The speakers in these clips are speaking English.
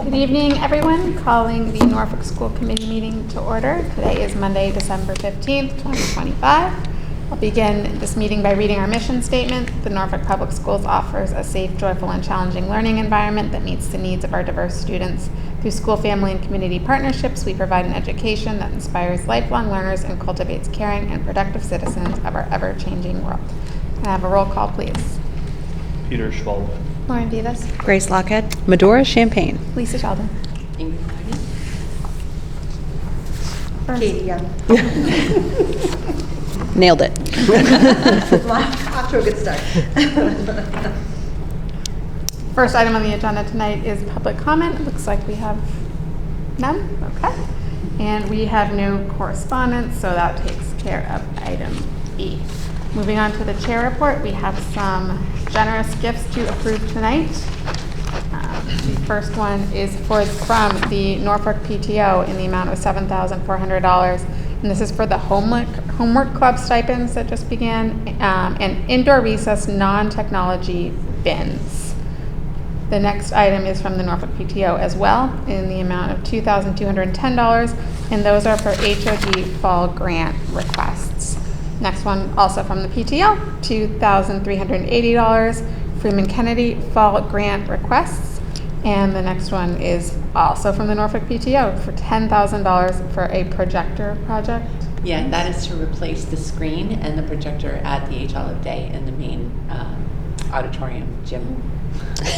Good evening, everyone. Calling the Norfolk School Committee meeting to order. Today is Monday, December 15th, 2025. I'll begin this meeting by reading our mission statement. The Norfolk Public Schools offers a safe, joyful, and challenging learning environment that meets the needs of our diverse students. Through school, family, and community partnerships, we provide an education that inspires lifelong learners and cultivates caring and productive citizens of our ever-changing world. Can I have a roll call, please? Peter Schwalbe. Lauren Vivas. Grace Lockhead. Medora Champagne. Lisa Sheldon. Ingrid Marty. Katie Young. Nailed it. Off to a good start. First item on the agenda tonight is public comment. It looks like we have none. Okay. And we have no correspondence, so that takes care of item E. Moving on to the chair report, we have some generous gifts to approve tonight. The first one is from the Norfolk PTO in the amount of $7,400. And this is for the homework club stipends that just began and indoor recess non-technology bins. The next item is from the Norfolk PTO as well in the amount of $2,210, and those are for HOD fall grant requests. Next one also from the PTO, $2,380, Freeman Kennedy fall grant requests. And the next one is also from the Norfolk PTO for $10,000 for a projector project. Yeah, that is to replace the screen and the projector at the H Olive Day in the main auditorium gym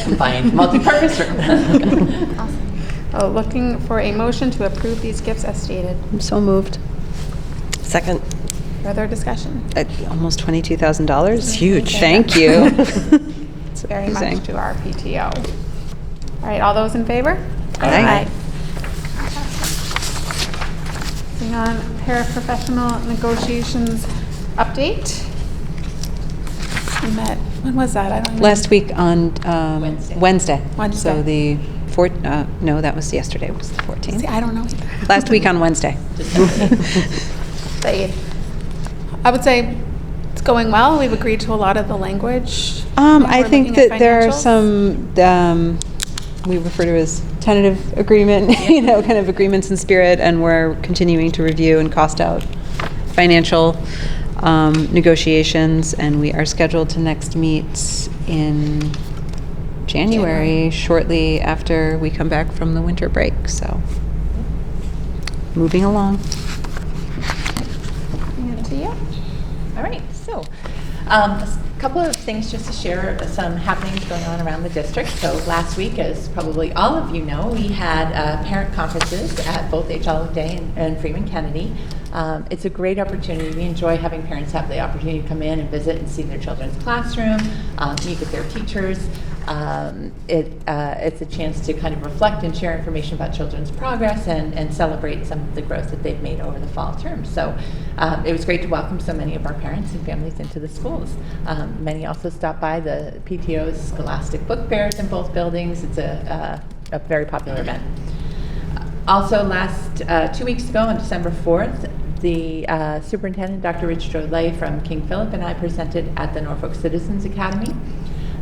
combined multi-purpose room. Awesome. Looking for a motion to approve these gifts as stated. I'm so moved. Second. Further discussion? Almost $22,000. It's huge. Thank you. It's very amazing. much to our PTO. All right, all those in favor? Aye. Moving on, paraprofessional negotiations update. We met, when was that? I don't know. Last week on Wednesday. So the no, that was yesterday. It was the 14th. See, I don't know either. Last week on Wednesday. The 8th. I would say it's going well. We've agreed to a lot of the language. I We're think looking at that there are financials. some we refer to as tentative agreement, kind of agreements in spirit, and we're continuing to review and cost out financial negotiations, and we are scheduled to next meet in January, shortly after we come back from the winter break. So, moving along. And to you. All right, so a couple of things just to share some happenings going on around the district. So last week, as probably all of you know, we had parent conferences at both H Olive Day and Freeman Kennedy. It's a great opportunity. We enjoy having parents have the opportunity to come in and visit and see their children's classroom, meet with their teachers. It's a chance to kind of reflect and share information about children's progress and celebrate some of the growth that they've made over the fall term. So it was great to welcome so many of our parents and families into the schools. Many also stopped by the PTO's Scholastic Book Fairs in both buildings. It's a very popular event. Also, last 2 weeks ago on December 4th, the superintendent, Dr. Rich Jolie from King Philip, and I presented at the Norfolk Citizens Academy.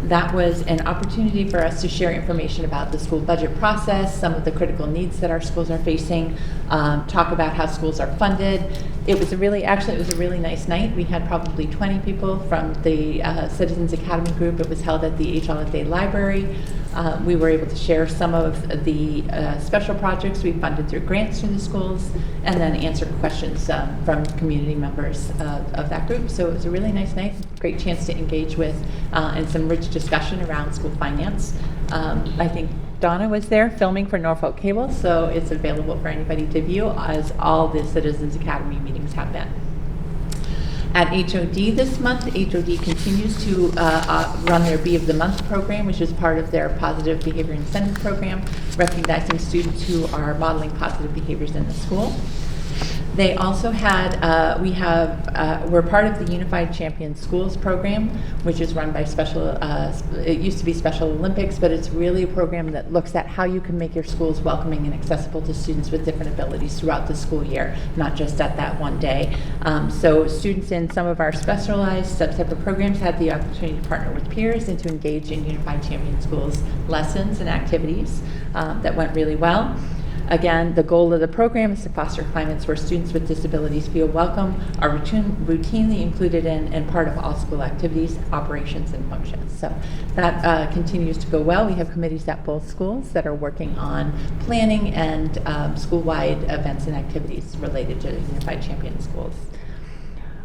That was an opportunity for us to share information about the school budget process, some of the critical needs that our schools are facing, talk about how schools are funded. It was a really nice night. We had probably 20 people from the Citizens Academy group. It was held at the H Olive Day Library. We were able to share some of the special projects we funded through grants through the schools, and then answer questions from community members of that group. So it was a really nice night, great chance to engage with and some rich discussion around school finance. I think Donna was there filming for Norfolk Cable, so it's available for anybody to view, as all the Citizens Academy meetings have been. At HOD this month, HOD continues to run their Bee of the Month program, which is part of their Positive Behavior Incentive Program, recognizing students who are modeling positive behaviors in the school. They also had, we're part of the Unified Champion Schools program, which is run by it used to be Special Olympics, but it's really a program that looks at how you can make your schools welcoming and accessible to students with different abilities throughout the school year, not just at that one day. So students in some of our specialized sub-separate programs had the opportunity to partner with peers and to engage in Unified Champion Schools lessons and activities that went really well. Again, the goal of the program is to foster climates where students with disabilities feel welcome, are routinely included in and part of all school activities, operations, and functions. So that continues to go well. We have committees at both schools that are working on planning and school-wide events and activities related to Unified Champion Schools.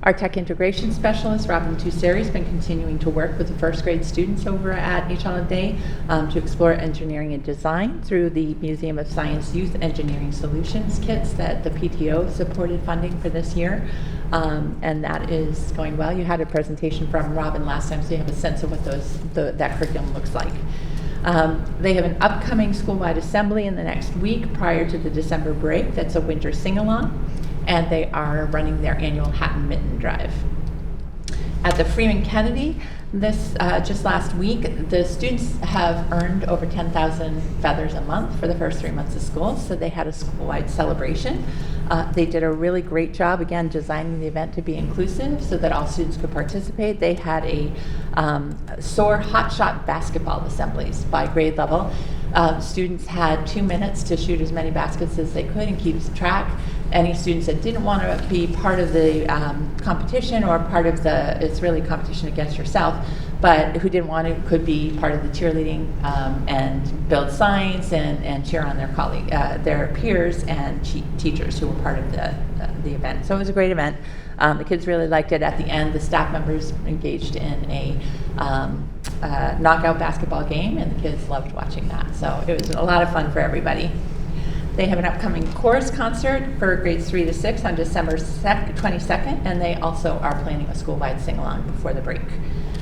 Our tech integration specialist, Robin Tusseri, has been continuing to work with the first grade students over at Each Holiday to explore engineering and design through the Museum of Science Youth Engineering Solutions kits that the PTO supported funding for this year. And that is going well. You had a presentation from Robin last time, so you have a sense of what that curriculum looks like. They have an upcoming school-wide assembly in the next week prior to the December break. That's a winter sing-along. And they are running their annual Hat and Mitten Drive. At the Freeman Kennedy, just last week, the students have earned over 10,000 feathers a month for the first 3 months of school, so they had a school-wide celebration. They did a really great job, again, designing the event to be inclusive so that all students could participate. They had a SOAR hotshot basketball assemblies by grade level. Students had 2 minutes to shoot as many baskets as they could and keep track. Any students that didn't want to be part of the competition or part of it's really competition against yourself, but who didn't want to could be part of the cheerleading and build signs and cheer on their peers and teachers who were part of the event. So it was a great event. The kids really liked it. At the end, the staff members engaged in a knockout basketball game, and the kids loved watching that. So it was a lot of fun for everybody. They have an upcoming chorus concert for grades 3 to 6 on December 22nd, and they also are planning a school-wide sing-along before the break.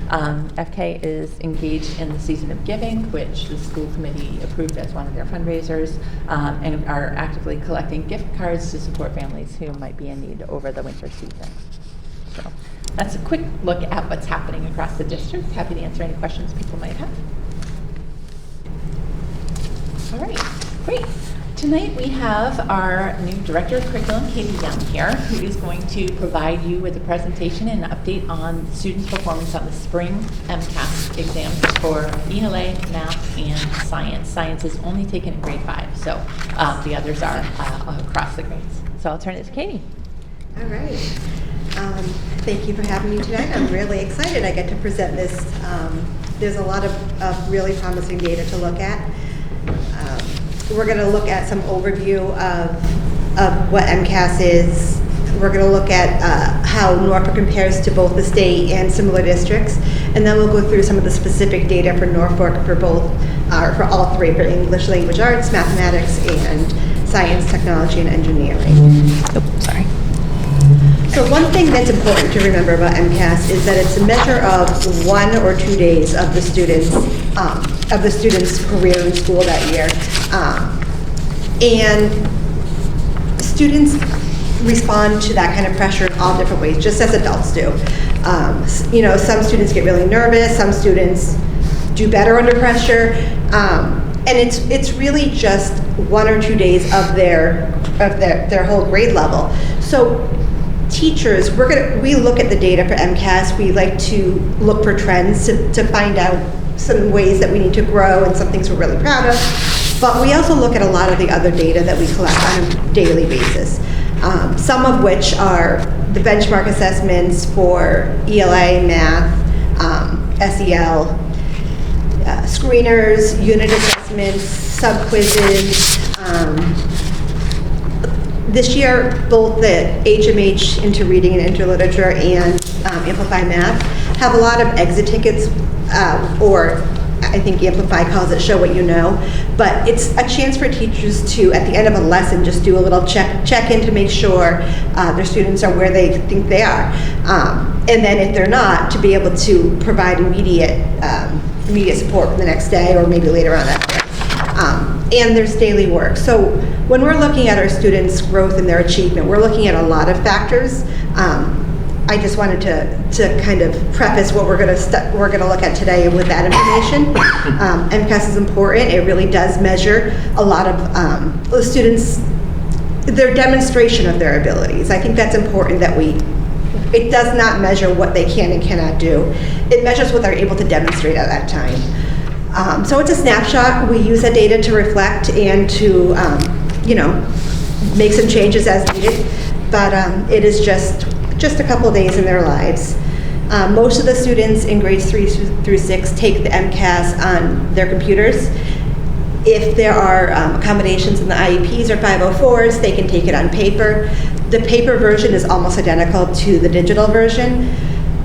FK is engaged in the Season of Giving, which the school committee approved as one of their fundraisers, and are actively collecting gift cards to support families who might be in need over the winter season. So that's a quick look at what's happening across the district. Happy to answer any questions people might have. All right, great. Tonight we have our new Director of Curriculum, Katie Young, here, who is going to provide you with a presentation and an update on students' performance on the spring MCAS exams for ELA, math, and science. Science is only taken in grade 5, so the others are across the grades. So I'll turn it to Katie. All right. Thank you for having me tonight. I'm really excited I get to present this. There's a lot of really promising data to look at. We're going to look at some overview of what MCAS is. We're going to look at how Norfolk compares to both the state and similar districts, and then we'll go through some of the specific data for Norfolk for all three, for English language arts, mathematics, and science, technology, and engineering. Oh, sorry. So one thing that's important to remember about MCAS is that it's a measure of 1 or 2 days of the student's career in school that year. And students respond to that kind of pressure in all different ways, just as adults do. Some students get really nervous, some students do better under pressure, and it's really just 1 or 2 days of their whole grade level. So teachers, we look at the data for MCAS. We like to look for trends to find out some ways that we need to grow and some things we're really proud of. But we also look at a lot of the other data that we collect on a daily basis, some of which are the benchmark assessments for ELA, math, SEL, screeners, unit assessments, sub-quizzes. This year, both the HMH Into Reading and Into Literature and Amplify Math have a lot of exit tickets, or I think Amplify calls it Show What You Know, but it's a chance for teachers to, at the end of a lesson, just do a little check-in to make sure their students are where they think they are. And then if they're not, to be able to provide immediate support for the next day or maybe later on that day. and there's daily work. So when we're looking at our students' growth and their achievement, we're looking at a lot of factors. I just wanted to kind of preface what we're going to look at today with that information. MCAS is important. It really does measure a lot of the students, their demonstration of their abilities. I think that's important that it does not measure what they can and cannot do. It measures what they're able to demonstrate at that time. So it's a snapshot. We use that data to reflect and to, make some changes as needed. But it is just a couple of days in their lives. Most of the students in grades 3 through 6 take the MCAS on their computers. If there are accommodations in the IEPs or 504s, they can take it on paper. The paper version is almost identical to the digital version.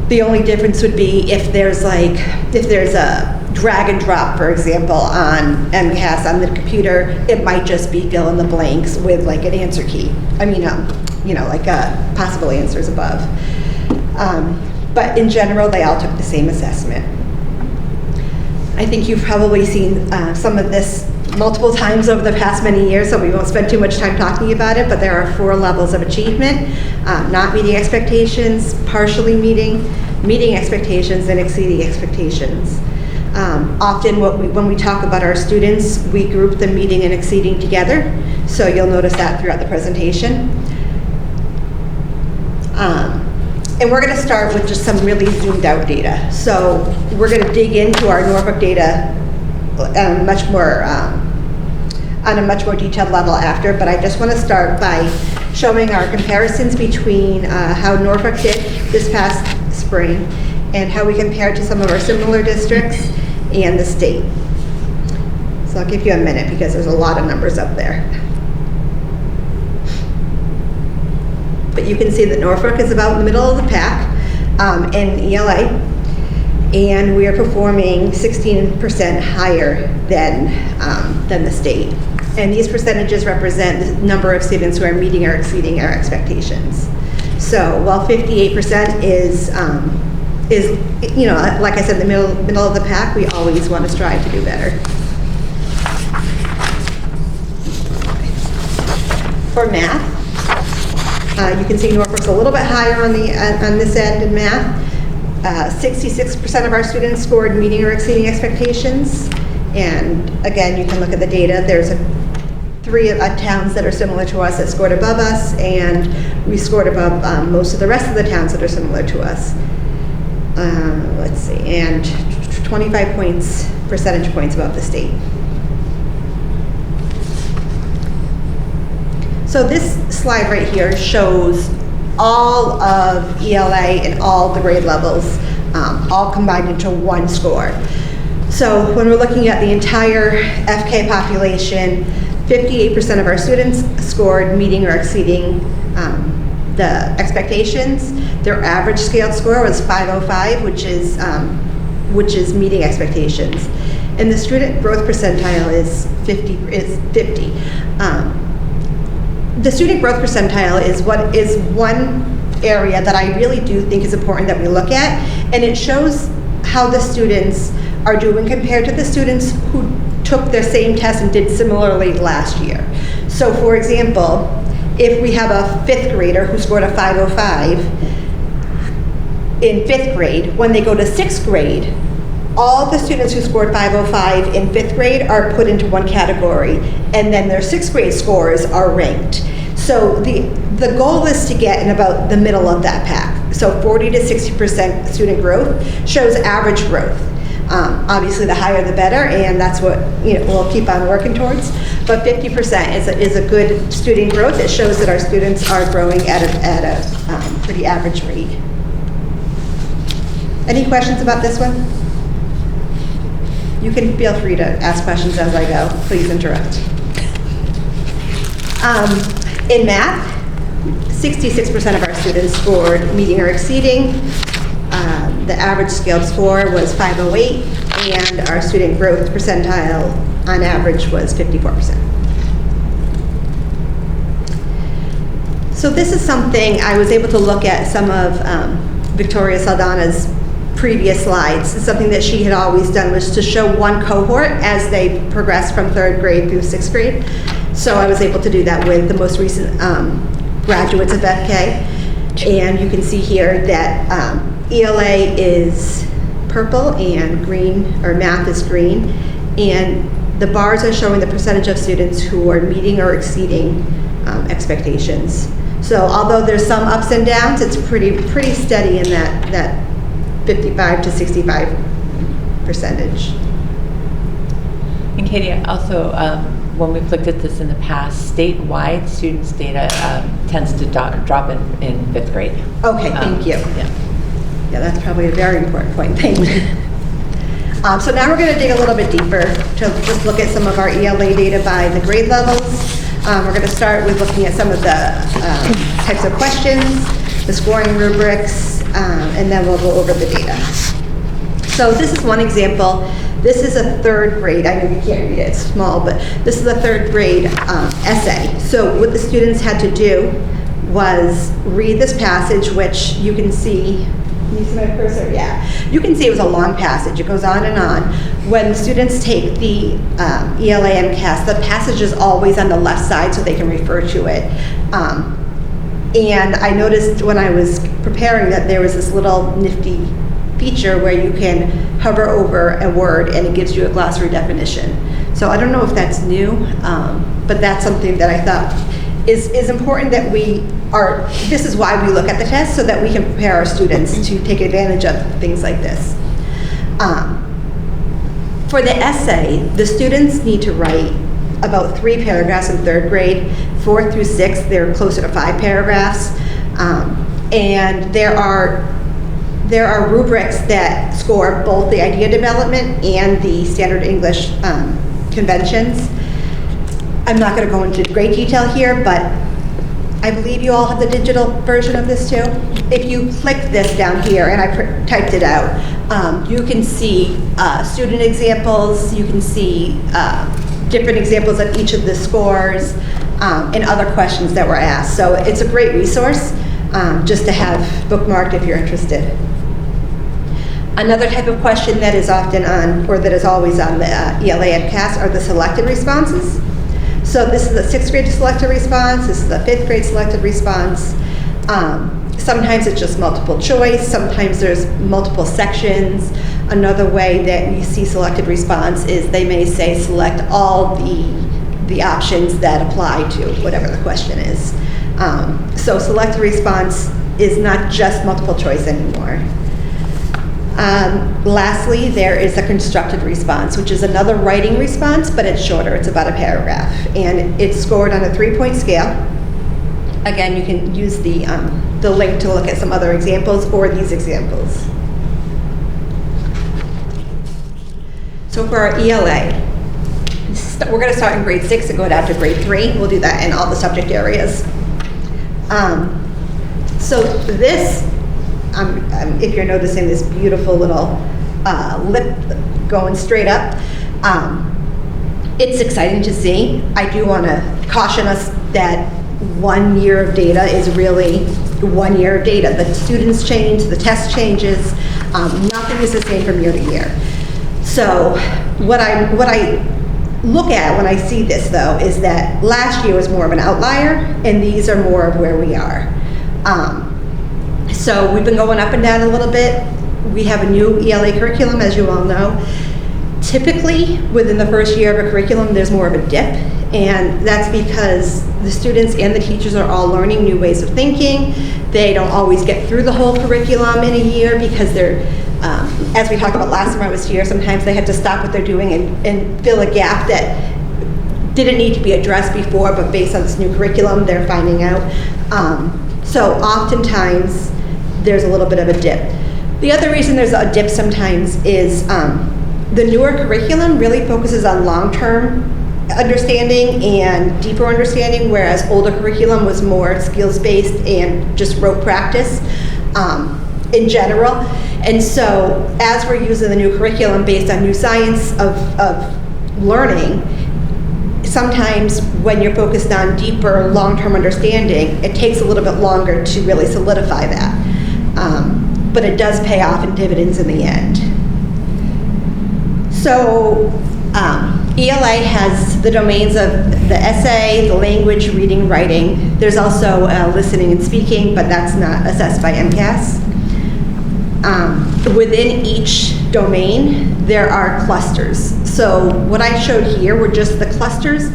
The only difference would be if there's a drag and drop, for example, on MCAS on the computer, it might just be fill in the blanks with like an answer key. Possible answers above. But in general, they all took the same assessment. I think you've probably seen some of this multiple times over the past many years, so we won't spend too much time talking about it, but there are 4 levels of achievement: not meeting expectations, partially meeting expectations, and exceeding expectations. Often when we talk about our students, we group the meeting and exceeding together, so you'll notice that throughout the presentation. And we're going to start with just some really zoomed out data. So we're going to dig into our Norfolk data on a much more detailed level after, but I just want to start by showing our comparisons between how Norfolk did this past spring and how we compare to some of our similar districts and the state. So I'll give you a minute because there's a lot of numbers up there. But you can see that Norfolk is about in the middle of the pack in ELA, and we are performing 16% higher than the state. And these percentages represent the number of students who are meeting or exceeding our expectations. So while 58% is like I said, the middle of the pack, we always want to strive to do better. For math, you can see Norfolk's a little bit higher on this end in math. 66% of our students scored meeting or exceeding expectations. And again, you can look at the data. There's 3 towns that are similar to us that scored above us, and we scored above most of the rest of the towns that are similar to us. Let's see, and 25 percentage points above the state. So this slide right here shows all of ELA and all the grade levels, all combined into one score. So when we're looking at the entire FK population, 58% of our students scored meeting or exceeding the expectations. Their average scaled score was 505, which is meeting expectations. And the student growth percentile is 50. The student growth percentile is one area that I really do think is important that we look at, and it shows how the students are doing compared to the students who took their same test and did similarly last year. So for example, if we have a 5th grader who scored a 505 in 5th grade, when they go to 6th grade, all the students who scored 505 in 5th grade are put into one category, and then their 6th grade scores are ranked. So the goal is to get in about the middle of that pack. So 40 to 60% student growth shows average growth. Obviously, the higher the better, and that's what we'll keep on working towards. But 50% is a good student growth. It shows that our students are growing at a pretty average rate. Any questions about this one? You can feel free to ask questions as I go. Please interrupt. In math, 66% of our students scored meeting or exceeding. The average scaled score was 508, and our student growth percentile on average was 54%. So this is something I was able to look at some of Victoria Saldana's previous slides. It's something that she had always done, was to show one cohort as they progressed from 3rd grade through 6th grade. So I was able to do that with the most recent graduates of FK. And you can see here that ELA is purple and green, or math is green. And the bars are showing the percentage of students who are meeting or exceeding expectations. So although there's some ups and downs, it's pretty steady in that 55 to 65 percentage. And Katie, also, when we've looked at this in the past, statewide students' data tends to drop in 5th grade. Okay, thank you. Yeah, that's probably a very important point. Thank you. So now we're going to dig a little bit deeper to just look at some of our ELA data by the grade levels. We're going to start with looking at some of the types of questions, the scoring rubrics, and then we'll go over the data. So this is one example. This is a 3rd grade, I know you can't read it, it's small, but this is a 3rd grade essay. So what the students had to do was read this passage, which you can see. Can you see my cursor? Yeah. You can see it was a long passage. It goes on and on. When students take the ELA MCAS, the passage is always on the left side so they can refer to it. And I noticed when I was preparing that there was this little nifty feature where you can hover over a word and it gives you a glossary definition. So I don't know if that's new, but that's something that I thought is important that this is why we look at the test, so that we can prepare our students to take advantage of things like this. For the essay, the students need to write about 3 paragraphs in 3rd grade. 4th through 6th, they're closer to 5 paragraphs. And there are rubrics that score both the idea development and the standard English conventions. I'm not going to go into great detail here, but I believe you all have the digital version of this too. If you click this down here, and I typed it out, you can see student examples, you can see different examples of each of the scores, and other questions that were asked. So it's a great resource just to have bookmarked if you're interested. Another type of question that is often on, or that is always on the ELA MCAS, are the selected responses. So this is the 6th grade selected response, this is the 5th grade selected response. Sometimes it's just multiple choice, sometimes there's multiple sections. Another way that we see selected response is they may say select all the options that apply to whatever the question is. So selected response is not just multiple choice anymore. Lastly, there is a constructed response, which is another writing response, but it's shorter. It's about a paragraph, and it's scored on a 3-point scale. Again, you can use the link to look at some other examples or these examples. So for our ELA, we're going to start in grade 6 and go down to grade 3. We'll do that in all the subject areas. So this, if you're noticing this beautiful little lip going straight up, it's exciting to see. I do want to caution us that 1 year of data is really 1 year of data. The students change, the test changes, nothing is the same from year to year. So what I look at when I see this, though, is that last year was more of an outlier, and these are more of where we are. So we've been going up and down a little bit. We have a new ELA curriculum, as you all know. Typically, within the first year of a curriculum, there's more of a dip, and that's because the students and the teachers are all learning new ways of thinking. They don't always get through the whole curriculum in a year because they're, as we talked about last time I was here, sometimes they had to stop what they're doing and fill a gap that didn't need to be addressed before, but based on this new curriculum, they're finding out. So oftentimes, there's a little bit of a dip. The other reason there's a dip sometimes is the newer curriculum really focuses on long-term understanding and deeper understanding, whereas older curriculum was more skills-based and just rote practice in general. And so as we're using the new curriculum based on new science of learning, sometimes when you're focused on deeper long-term understanding, it takes a little bit longer to really solidify that. but it does pay off in dividends in the end. So ELA has the domains of the essay, the language, reading, writing. There's also listening and speaking, but that's not assessed by MCAS. Within each domain, there are clusters. So what I showed here were just the clusters,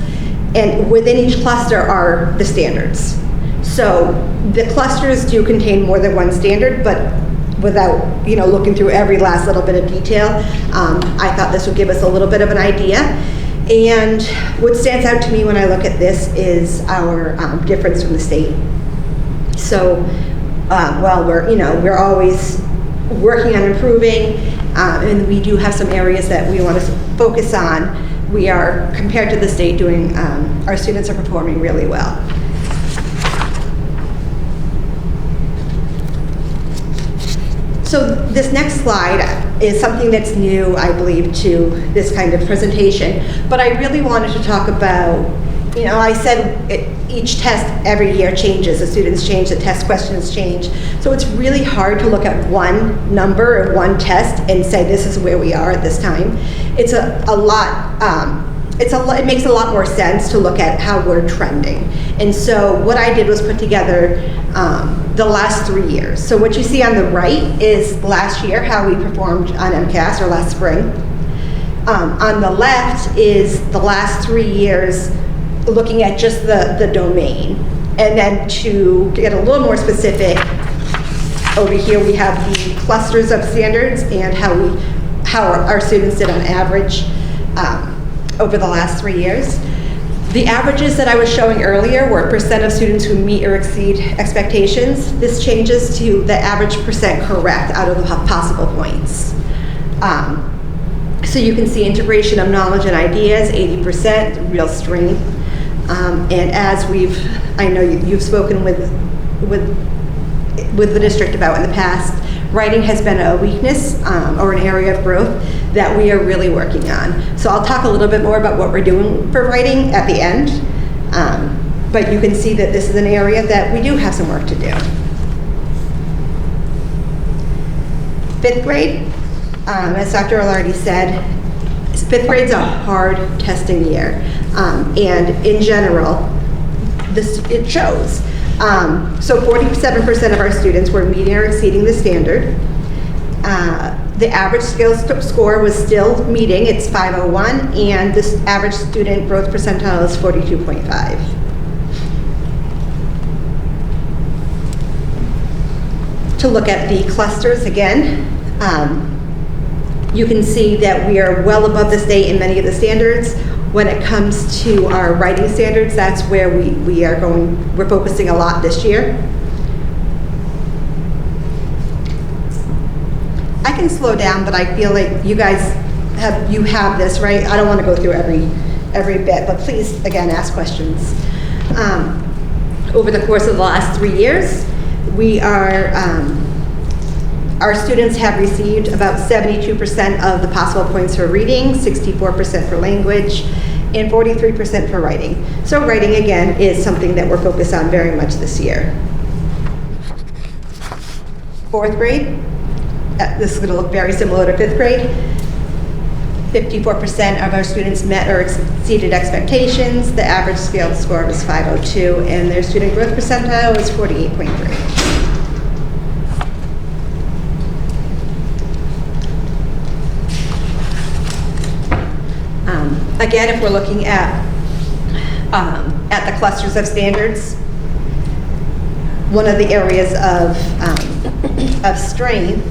and within each cluster are the standards. So the clusters do contain more than one standard, but without looking through every last little bit of detail, I thought this would give us a little bit of an idea. And what stands out to me when I look at this is our difference from the state. So while we're always working on improving, and we do have some areas that we want to focus on, we are, compared to the state, doing, our students are performing really well. So this next slide is something that's new, I believe, to this kind of presentation, but I really wanted to talk about, I said each test every year changes, the students change, the test questions change, so it's really hard to look at one number or one test and say this is where we are at this time. It's it makes a lot more sense to look at how we're trending. And so what I did was put together the last 3 years. So what you see on the right is last year, how we performed on MCAS, or last spring. On the left is the last 3 years, looking at just the domain. And then to get a little more specific, over here we have the clusters of standards and how our students did on average over the last 3 years. The averages that I was showing earlier were percent of students who meet or exceed expectations. This changes to the average percent correct out of the possible points. So you can see integration of knowledge and ideas, 80%, real strength. And as I know you've spoken with the district about in the past, writing has been a weakness or an area of growth that we are really working on. So I'll talk a little bit more about what we're doing for writing at the end, but you can see that this is an area that we do have some work to do. 5th grade, as Dr. already said, 5th grade's a hard testing year, and in general, it shows. So 47% of our students were meeting or exceeding the standard. The average skills score was still meeting, it's 501, and this average student growth percentile is 42.5. To look at the clusters again, you can see that we are well above the state in many of the standards. When it comes to our writing standards, that's where we're focusing a lot this year. I can slow down, but I feel like you guys have this, right? I don't want to go through every bit, but please, again, ask questions. Over the course of the last 3 years, our students have received about 72% of the possible points for reading, 64% for language, and 43% for writing. So writing, again, is something that we're focused on very much this year. 4th grade, this is going to look very similar to 5th grade. 54% of our students met or exceeded expectations. The average scale score was 502, and their student growth percentile was 48.3. Again, if we're looking at the clusters of standards, one of the areas of strength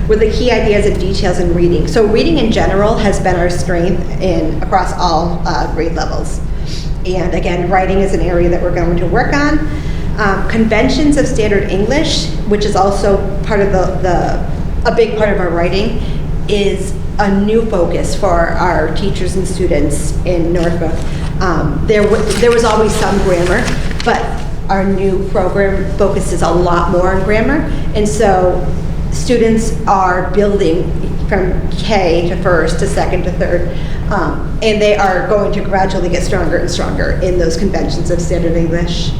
were the key ideas and details in reading. So reading in general has been our strength across all grade levels. And again, writing is an area that we're going to work on. Conventions of standard English, which is also part of a big part of our writing, is a new focus for our teachers and students in Norfolk. There was always some grammar, but our new program focuses a lot more on grammar, and so students are building from K to first to second to third, and they are going to gradually get stronger and stronger in those conventions of standard English.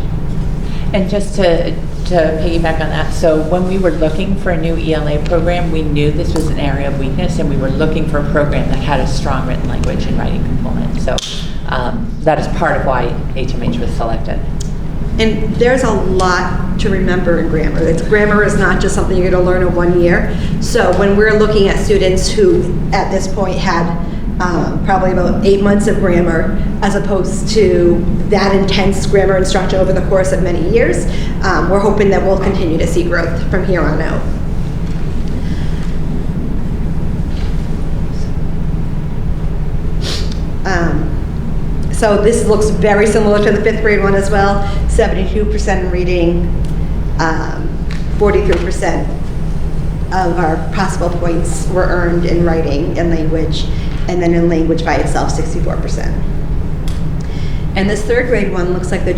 And just to to piggyback on that, so when we were looking for a new ELA program, we knew this was an area of weakness, and we were looking for a program that had a strong written language and writing component. So that is part of why HMH was selected. And there's a lot to remember in grammar. Grammar is not just something you're going to learn in 1 year. So when we're looking at students who, at this point, had probably about 8 months of grammar, as opposed to that intense grammar instruction over the course of many years, we're hoping that we'll continue to see growth from here on out. So this looks very similar to the 5th grade one as well. 72% in reading, 43% of our possible points were earned in writing and language, and then in language by itself, 64%. And this 3rd grade one looks like they're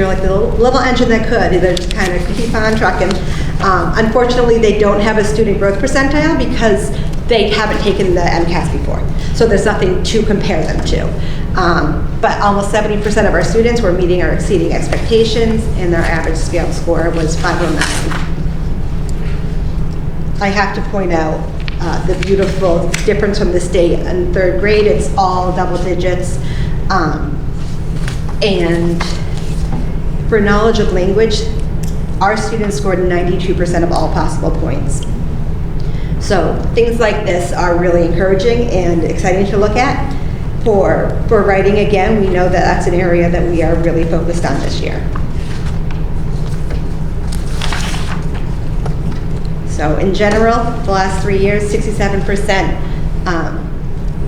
like the little engine that could. They're just kind of keep on trucking. Unfortunately, they don't have a student growth percentile because they haven't taken the MCAS before. So there's nothing to compare them to. But almost 70% of our students were meeting or exceeding expectations, and their average scale score was 509. I have to point out the beautiful difference from the state in 3rd grade. It's all double digits. And for knowledge of language, our students scored 92% of all possible points. So things like this are really encouraging and exciting to look at. For writing, again, we know that that's an area that we are really focused on this year. So in general, the last 3 years, 67%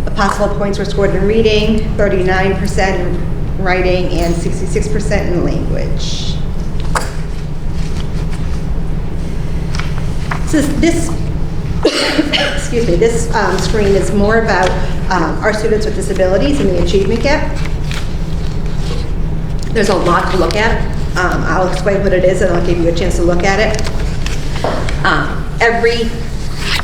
of possible points were scored in reading, 39% in writing, and 66% in language. So this excuse me, this screen is more about our students with disabilities and the achievement gap. There's a lot to look at. I'll explain what it is and I'll give you a chance to look at it.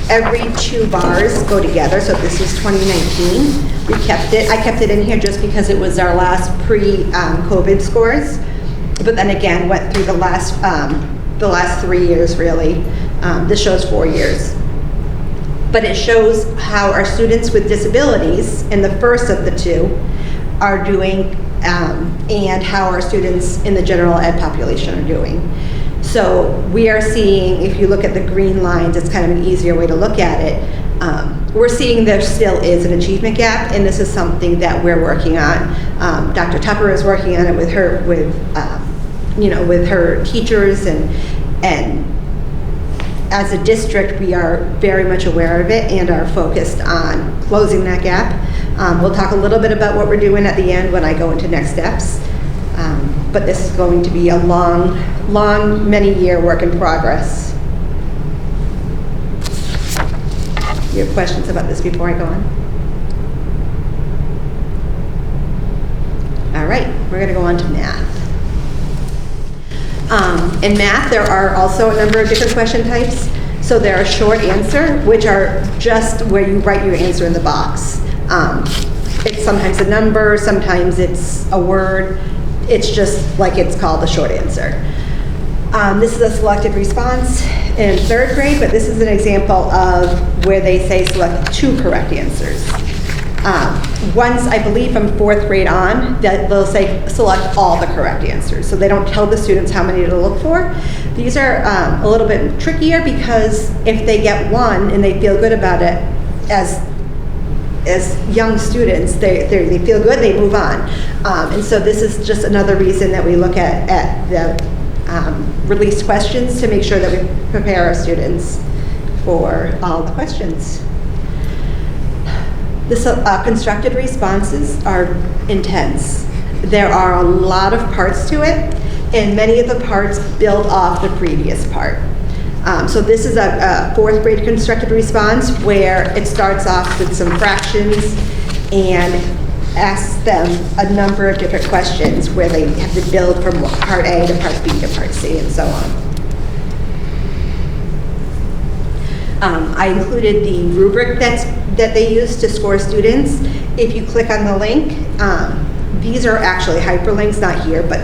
Every 2 bars go together, so this is 2019. I kept it in here just because it was our last pre-COVID scores, but then again went through the last 3 years really. This shows 4 years. But it shows how our students with disabilities in the first of the 2 are doing, and how our students in the general ed population are doing. So we are seeing, if you look at the green lines, it's kind of an easier way to look at it. We're seeing there still is an achievement gap, and this is something that we're working on. Dr. Tupper is working on it with her teachers, and as a district, we are very much aware of it and are focused on closing that gap. We'll talk a little bit about what we're doing at the end when I go into next steps. But this is going to be a long, many-year work in progress. You have questions about this before I go on? All right, we're going to go on to math. In math, there are also a number of different question types. So there are short answer, which are just where you write your answer in the box. It's sometimes a number, sometimes it's a word. It's just like it's called a short answer. This is a selected response in 3rd grade, but this is an example of where they say select 2 correct answers. Once, I believe from 4th grade on, that they'll say select all the correct answers. So they don't tell the students how many to look for. These are a little bit trickier because if they get 1 and they feel good about it, as young students, they feel good, they move on. And so this is just another reason that we look at the released questions to make sure that we prepare our students for all the questions. Constructed responses are intense. There are a lot of parts to it, and many of the parts build off the previous part. So this is a 4th grade constructed response where it starts off with some fractions and asks them a number of different questions where they have to build from part A to part B to part C and so on. I included the rubric that they use to score students. If you click on the link, these are actually hyperlinks, not here, but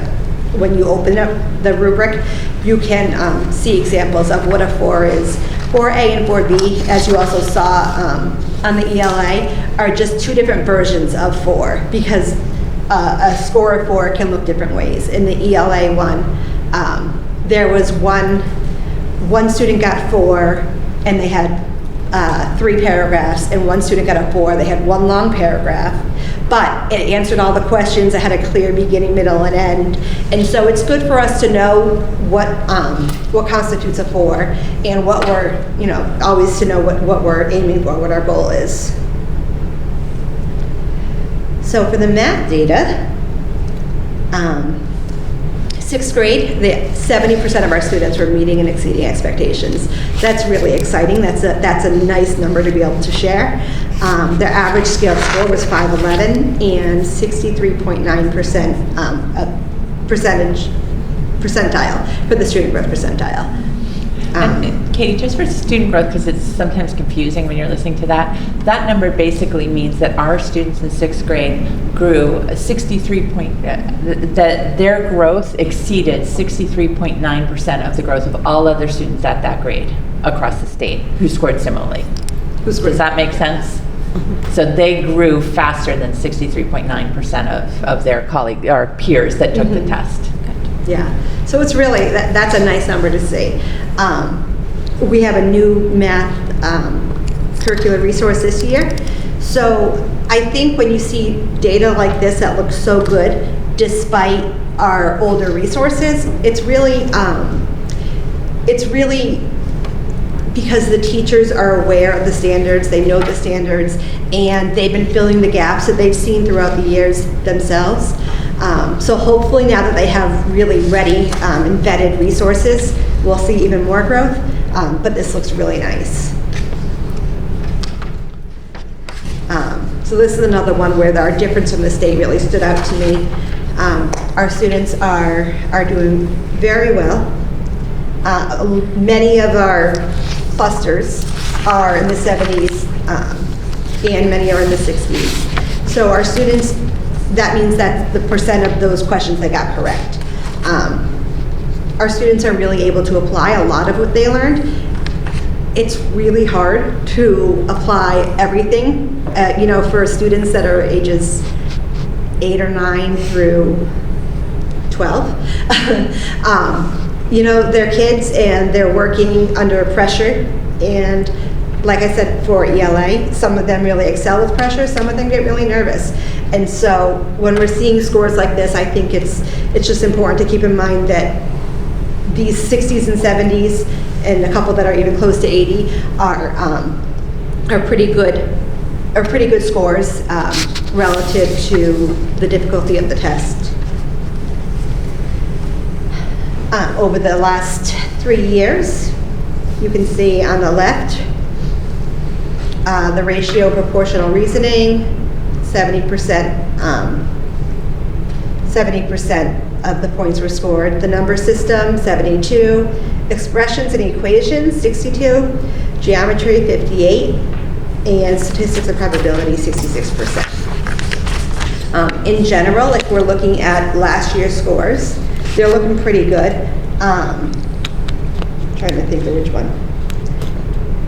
when you open up the rubric, you can see examples of what a 4 is. 4A and 4B, as you also saw on the ELA, are just two different versions of 4, because a score of 4 can look different ways. In the ELA one, there was one student got 4 and they had 3 paragraphs, and one student got a 4, they had 1 long paragraph, but it answered all the questions, it had a clear beginning, middle, and end. And so it's good for us to know what constitutes a 4, and what we're, always to know what we're aiming for, what our goal is. So for the math data, 6th grade, 70% of our students were meeting and exceeding expectations. That's really exciting. That's a nice number to be able to share. Their average scaled score was 511 and 63.9% percentile for the student growth percentile. And Katie, just for student growth, because it's sometimes confusing when you're listening to that number basically means that our students in 6th grade grew that their growth exceeded 63.9% of the growth of all other students at that grade across the state who scored similarly. Does that make sense? So they grew faster than 63.9% of their peers that took the test. Yeah, so it's really, that's a nice number to see. We have a new math curricular resource this year. So I think when you see data like this that looks so good, despite our older resources, it's really because the teachers are aware of the standards, they know the standards, and they've been filling the gaps that they've seen throughout the years themselves. So hopefully now that they have really ready and vetted resources, we'll see even more growth, but this looks really nice. So this is another one where our difference from the state really stood out to me. Our students are doing very well. Many of our clusters are in the 70s and many are in the 60s. So our students, that means that the percent of those questions they got correct. Our students are really able to apply a lot of what they learned. It's really hard to apply everything, for students that are ages 8 or 9 through 12. They're kids and they're working under pressure, and like I said, for ELA, some of them really excel with pressure, some of them get really nervous. And so when we're seeing scores like this, I think it's just important to keep in mind that these 60s and 70s and a couple that are even close to 80 are pretty good scores relative to the difficulty of the test. Over the last 3 years, you can see on the left the ratio proportional reasoning, 70% of the points were scored. The number system, 72. Expressions and equations, 62. Geometry, 58. And statistics and probability, 66%. In general, if we're looking at last year's scores, they're looking pretty good. Trying to think of which one.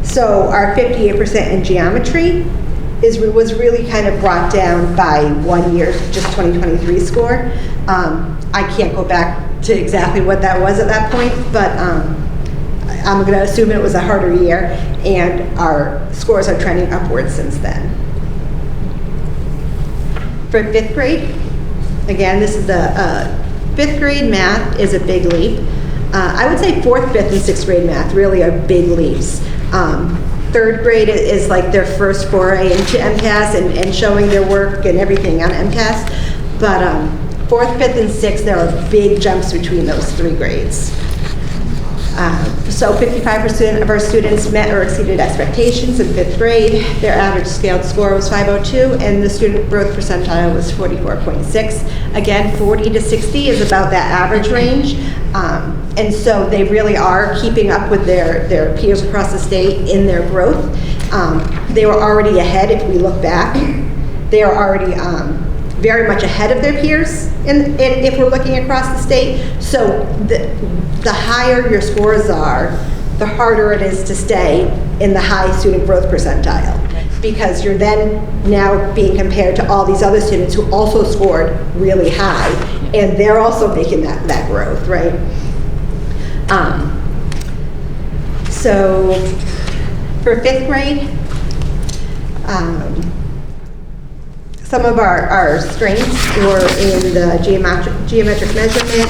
So our 58% in geometry was really kind of brought down by 1 year, just 2023 score. I can't go back to exactly what that was at that point, but I'm going to assume it was a harder year, and our scores are trending upwards since then. For 5th grade, again, this is the 5th grade math is a big leap. I would say 4th, 5th, and 6th grade math really are big leaps. 3rd grade is like their first foray into MCAS and showing their work and everything on MCAS. But 4th, 5th, and 6th, there are big jumps between those 3 grades. So 55% of our students met or exceeded expectations in 5th grade. Their average scaled score was 502, and the student growth percentile was 44.6. Again, 40 to 60 is about that average range. And so they really are keeping up with their peers across the state in their growth. They were already ahead if we look back. They are already very much ahead of their peers if we're looking across the state. So the higher your scores are, the harder it is to stay in the high student growth percentile, because you're then now being compared to all these other students who also scored really high, and they're also making that growth, right? So for 5th grade, some of our strengths were in the geometric measurement.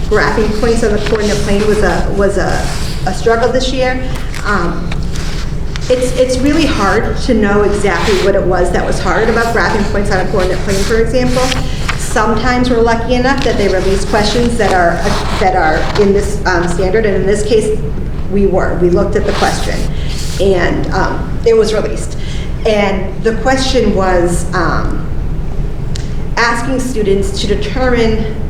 Graphing points on the coordinate plane was a struggle this year. It's really hard to know exactly what it was that was hard about graphing points on a coordinate plane, for example. Sometimes we're lucky enough that they release questions that are in this standard, and in this case, we looked at the question, and it was released. And the question was asking students to determine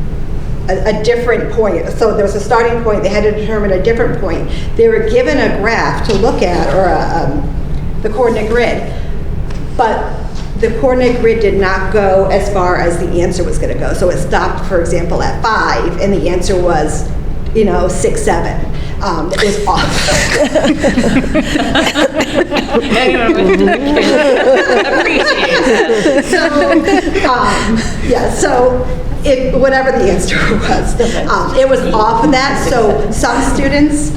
a different point. So there was a starting point, they had to determine a different point. They were given a graph to look at, or the coordinate grid, but the coordinate grid did not go as far as the answer was going to go. So it stopped, for example, at 5, and the answer was, 6, 7. It was off. Anyone with kids appreciates. So whatever the answer was, it was off of that. So some students,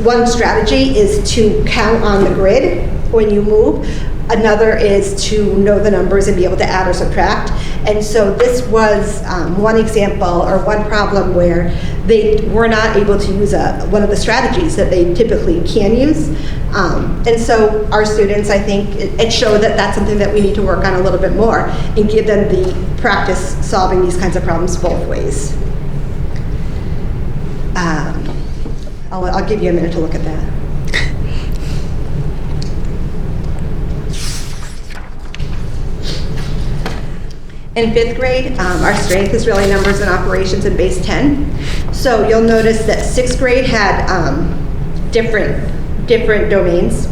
one strategy is to count on the grid when you move. Another is to know the numbers and be able to add or subtract. And so this was one example, or one problem where they were not able to use one of the strategies that they typically can use. And so our students, I think, it showed that that's something that we need to work on a little bit more and give them the practice solving these kinds of problems both ways. I'll give you a minute to look at that. In 5th grade, our strength is really numbers and operations in base 10. So you'll notice that 6th grade had different domains.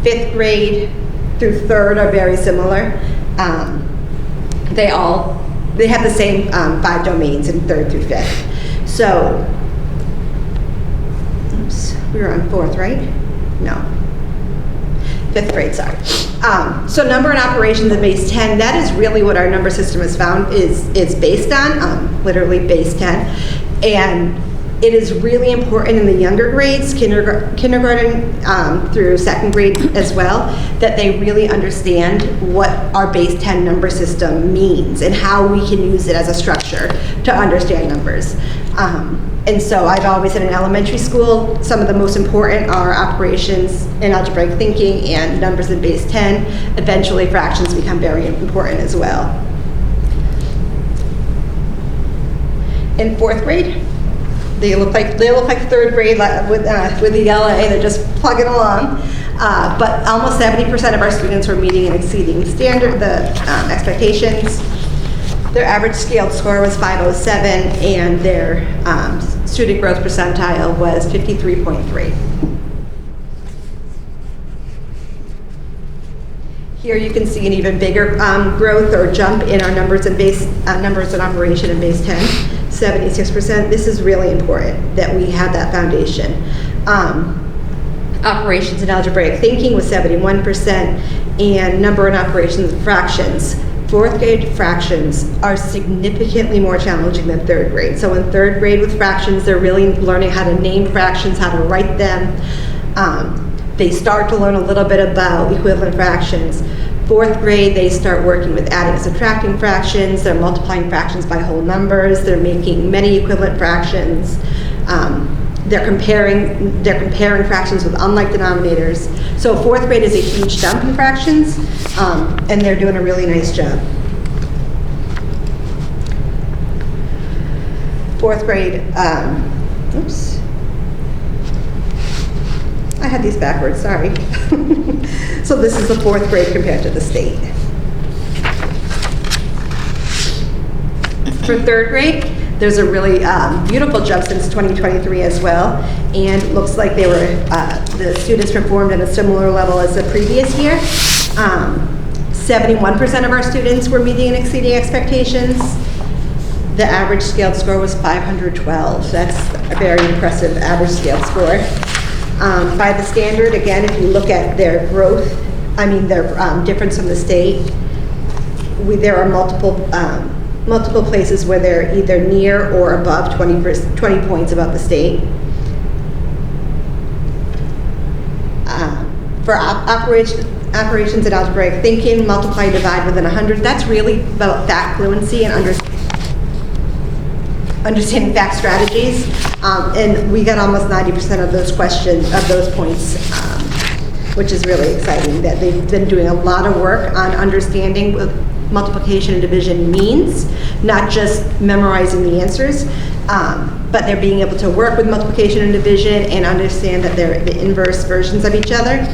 5th grade through 3rd are very similar. They have the same 5 domains in 3rd through 5th. So, oops, we were on 4th, right? No. 5th grade, sorry. So number and operations in base 10, that is really what our number system is based on, literally base 10. And it is really important in the younger grades, kindergarten through 2nd grade as well, that they really understand what our base 10 number system means and how we can use it as a structure to understand numbers. And so I've always said in elementary school, some of the most important are operations and algebraic thinking and numbers in base 10. Eventually fractions become very important as well. In 4th grade, they look like 3rd grade with the LA. They're just plugging along. But almost 70% of our students were meeting and exceeding the expectations. Their average scaled score was 507, and their student growth percentile was 53.3. Here you can see an even bigger growth or jump in our numbers and operation in base 10, 76%. This is really important that we have that foundation. Operations and algebraic thinking was 71%, and number and operations and fractions. 4th grade fractions are significantly more challenging than 3rd grade. So in 3rd grade with fractions, they're really learning how to name fractions, how to write them. They start to learn a little bit about equivalent fractions. 4th grade, they start working with adding and subtracting fractions. They're multiplying fractions by whole numbers. They're making many equivalent fractions. They're comparing fractions with unlike denominators. So 4th grade is a huge jump in fractions, and they're doing a really nice job. 4th grade, oops. I had these backwards, sorry. So this is the 4th grade compared to the state. For 3rd grade, there's a really beautiful jump since 2023 as well, and it looks like they were the students performed at a similar level as the previous year. 71% of our students were meeting and exceeding expectations. The average scaled score was 512. That's a very impressive average scaled score. By the standard, again, if you look at their growth, their difference from the state, there are multiple places where they're either near or above 20 points above the state. For operations and algebraic thinking, multiply, divide within 100, that's really about fact fluency and understanding fact strategies. And we got almost 90% of those questions, of those points, which is really exciting, that they've been doing a lot of work on understanding what multiplication and division means, not just memorizing the answers, but they're being able to work with multiplication and division and understand that they're the inverse versions of each other.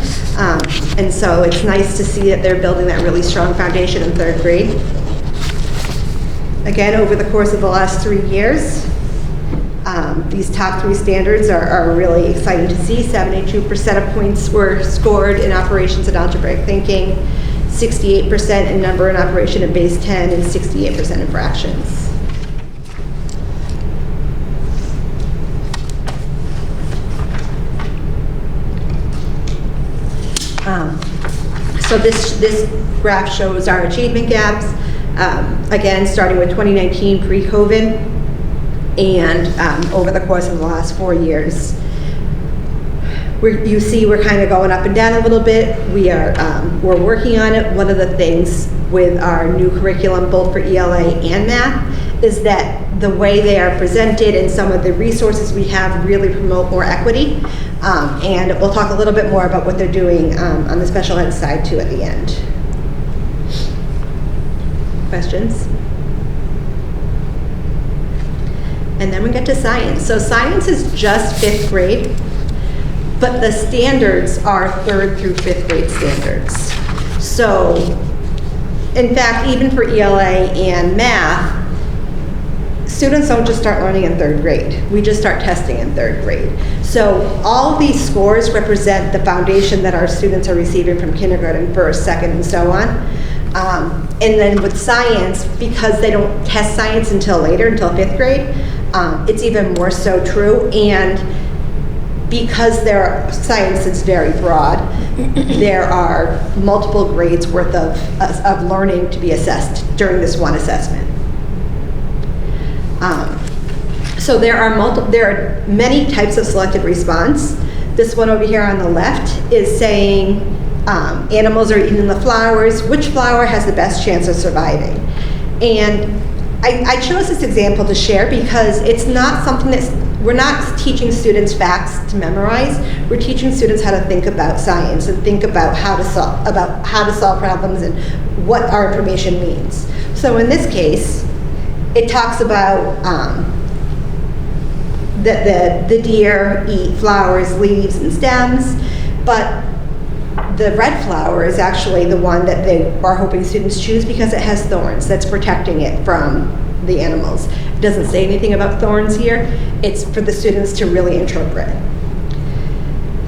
And so it's nice to see that they're building that really strong foundation in 3rd grade. Again, over the course of the last 3 years, these top 3 standards are really exciting to see. 72% of points were scored in operations and algebraic thinking, 68% in number and operation in base 10, and 68% in fractions. So this graph shows our achievement gaps. Again, starting with 2019 pre-COVID, and over the course of the last 4 years. You see we're kind of going up and down a little bit. We're working on it. One of the things with our new curriculum, both for ELA and math, is that the way they are presented and some of the resources we have really promote more equity. And we'll talk a little bit more about what they're doing on the special ed side too at the end. Questions? And then we get to science. So science is just 5th grade, but the standards are 3rd through 5th grade standards. So, in fact, even for ELA and math, students don't just start learning in 3rd grade. We just start testing in 3rd grade. So all of these scores represent the foundation that our students are receiving from kindergarten, 1st, 2nd, and so on. And then with science, because they don't test science until later, until 5th grade, it's even more so true. And because science is very broad, there are multiple grades worth of learning to be assessed during this one assessment. So there are many types of selective response. This one over here on the left is saying animals are eating the flowers. Which flower has the best chance of surviving? And I chose this example to share because it's not something we're not teaching students facts to memorize. We're teaching students how to think about science and think about how to solve problems and what our information means. So in this case, it talks about that the deer eat flowers, leaves, and stems, but the red flower is actually the one that they are hoping students choose because it has thorns that's protecting it from the animals. It doesn't say anything about thorns here. It's for the students to really interpret.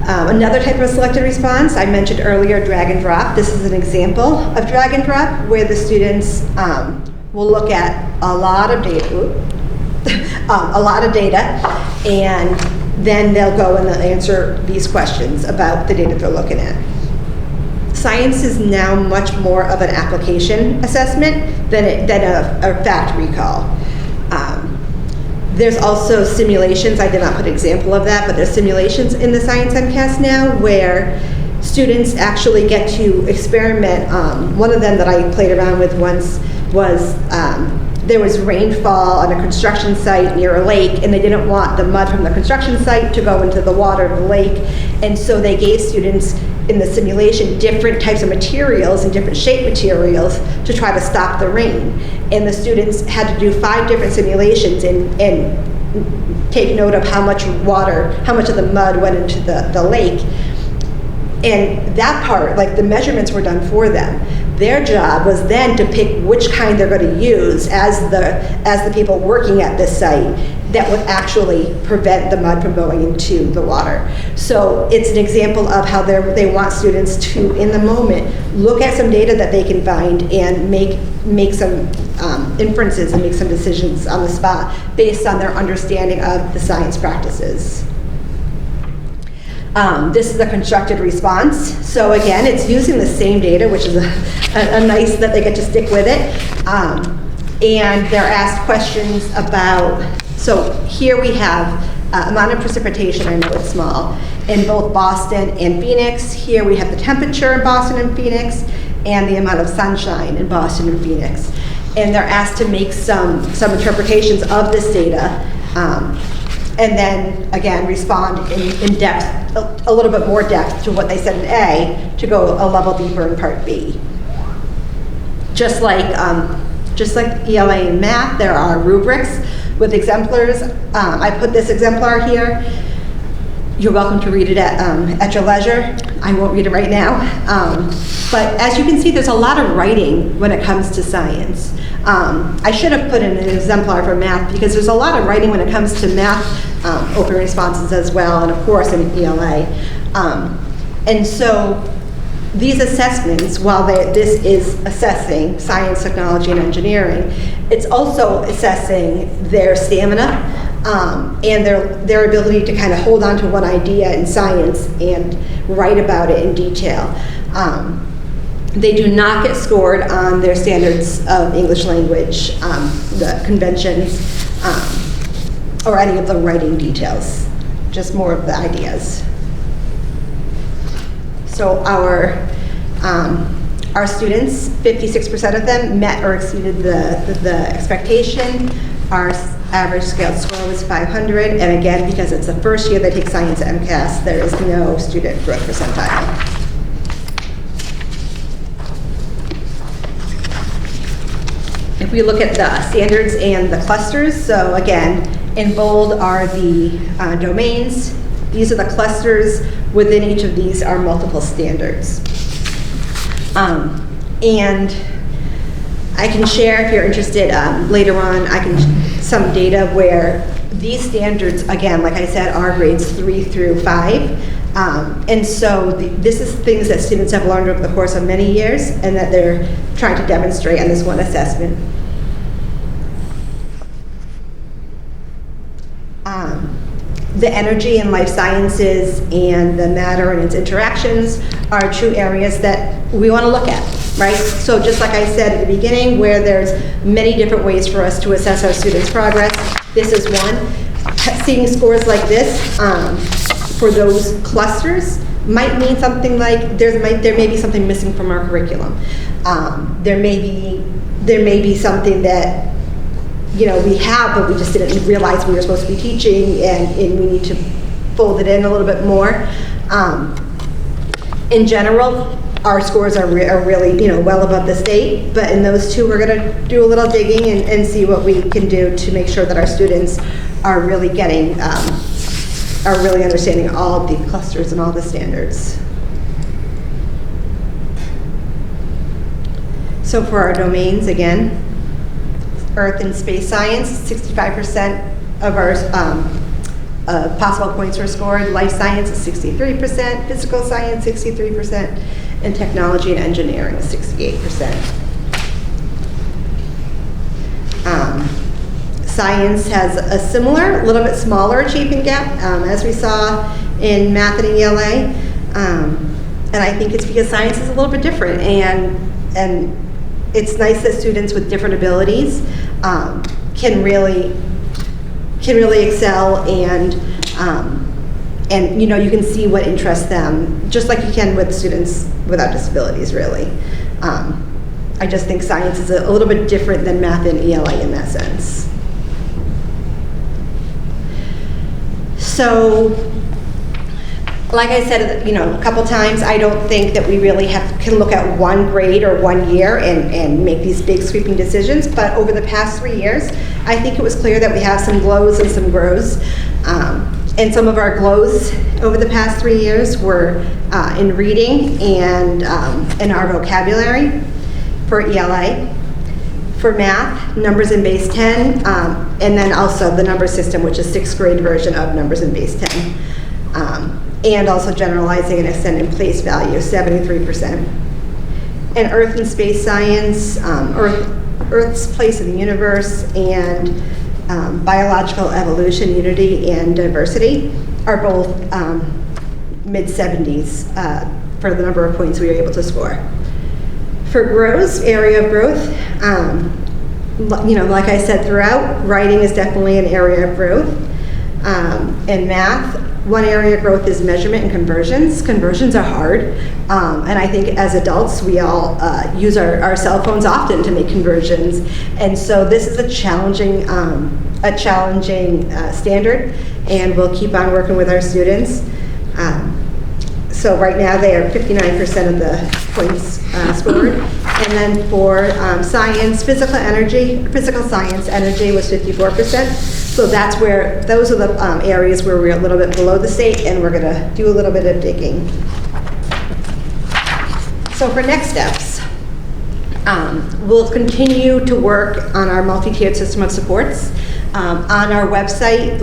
Another type of selected response, I mentioned earlier, drag and drop. This is an example of drag and drop where the students will look at a lot of data, and then they'll go and they'll answer these questions about the data they're looking at. Science is now much more of an application assessment than a fact recall. There's also simulations. I did not put an example of that, but there's simulations in the Science MCAS now where students actually get to experiment. One of them that I played around with once was there was rainfall on a construction site near a lake, and they didn't want the mud from the construction site to go into the water of the lake. And so they gave students in the simulation different types of materials and different shape materials to try to stop the rain. And the students had to do 5 different simulations and take note of how much of the mud went into the lake. And that part, like the measurements were done for them. Their job was then to pick which kind they're going to use as the people working at this site that would actually prevent the mud from going into the water. So it's an example of how they want students to, in the moment, look at some data that they can find and make some inferences and make some decisions on the spot based on their understanding of the science practices. This is a constructed response. So again, it's using the same data, which is a nice that they get to stick with it. And they're asked questions about, so here we have amount of precipitation, I know it's small, in both Boston and Phoenix. Here we have the temperature in Boston and Phoenix and the amount of sunshine in Boston and Phoenix. And they're asked to make some interpretations of this data. And then, again, respond in depth, a little bit more depth to what they said in A, to go a level deeper in part B. Just like ELA and math, there are rubrics with exemplars. I put this exemplar here. You're welcome to read it at your leisure. I won't read it right now. But as you can see, there's a lot of writing when it comes to science. I should have put in an exemplar for math because there's a lot of writing when it comes to math open responses as well, and of course in ELA. And so these assessments, while this is assessing science, technology, and engineering, it's also assessing their stamina and their ability to kind of hold on to one idea in science and write about it in detail. They do not get scored on their standards of English language, the conventions, or any of the writing details, just more of the ideas. So our students, 56% of them met or exceeded the expectation. Our average scaled score was 500, and again, because it's the first year they take science at MCAS, there is no student growth percentile. If we look at the standards and the clusters, so again, in bold are the domains. These are the clusters. Within each of these are multiple standards. And I can share, if you're interested, later on, some data where these standards, again, like I said, are grades 3 through 5. And so this is things that students have learned over the course of many years and that they're trying to demonstrate on this one assessment. The energy and life sciences and the matter and its interactions are true areas that we want to look at, right? So just like I said at the beginning, where there's many different ways for us to assess our students' progress, this is one. Seeing scores like this for those clusters might mean something like there may be something missing from our curriculum. There may be something that we have, but we just didn't realize we were supposed to be teaching, and we need to fold it in a little bit more. In general, our scores are really, well above the state, but in those two, we're going to do a little digging and see what we can do to make sure that our students are really really understanding all the clusters and all the standards. So for our domains, again, Earth and space science, 65% of our possible points were scored. Life science is 63%, physical science 63%, and technology and engineering is 68%. Science has a similar, a little bit smaller achievement gap, as we saw in math and ELA. And I think it's because science is a little bit different, and it's nice that students with different abilities can really excel, and you can see what interests them, just like you can with students without disabilities, really. I just think science is a little bit different than math and ELA in that sense. So, like I said, a couple times, I don't think that we really can look at one grade or 1 year and make these big sweeping decisions. But over the past 3 years, I think it was clear that we have some glows and some grows. And some of our glows over the past 3 years were in reading and in our vocabulary. for ELA. For math, numbers in base 10, and then also the number system, which is 6th grade version of numbers in base 10. And also generalizing and extending place value, 73%. And earth and space science, Earth's place in the universe, and biological evolution, unity, and diversity are both mid-70s for the number of points we were able to score. For growth, area of growth, like I said throughout, writing is definitely an area of growth. In math, one area of growth is measurement and conversions. Conversions are hard, and I think as adults, we all use our cell phones often to make conversions, and so this is a challenging standard, and we'll keep on working with our students. So right now they are 59% of the points scored. And then for science, physical science energy was 54%. So those are the areas where we're a little bit below the state, and we're gonna do a little bit of digging. So for next steps, we'll continue to work on our multi-tiered system of supports. On our website,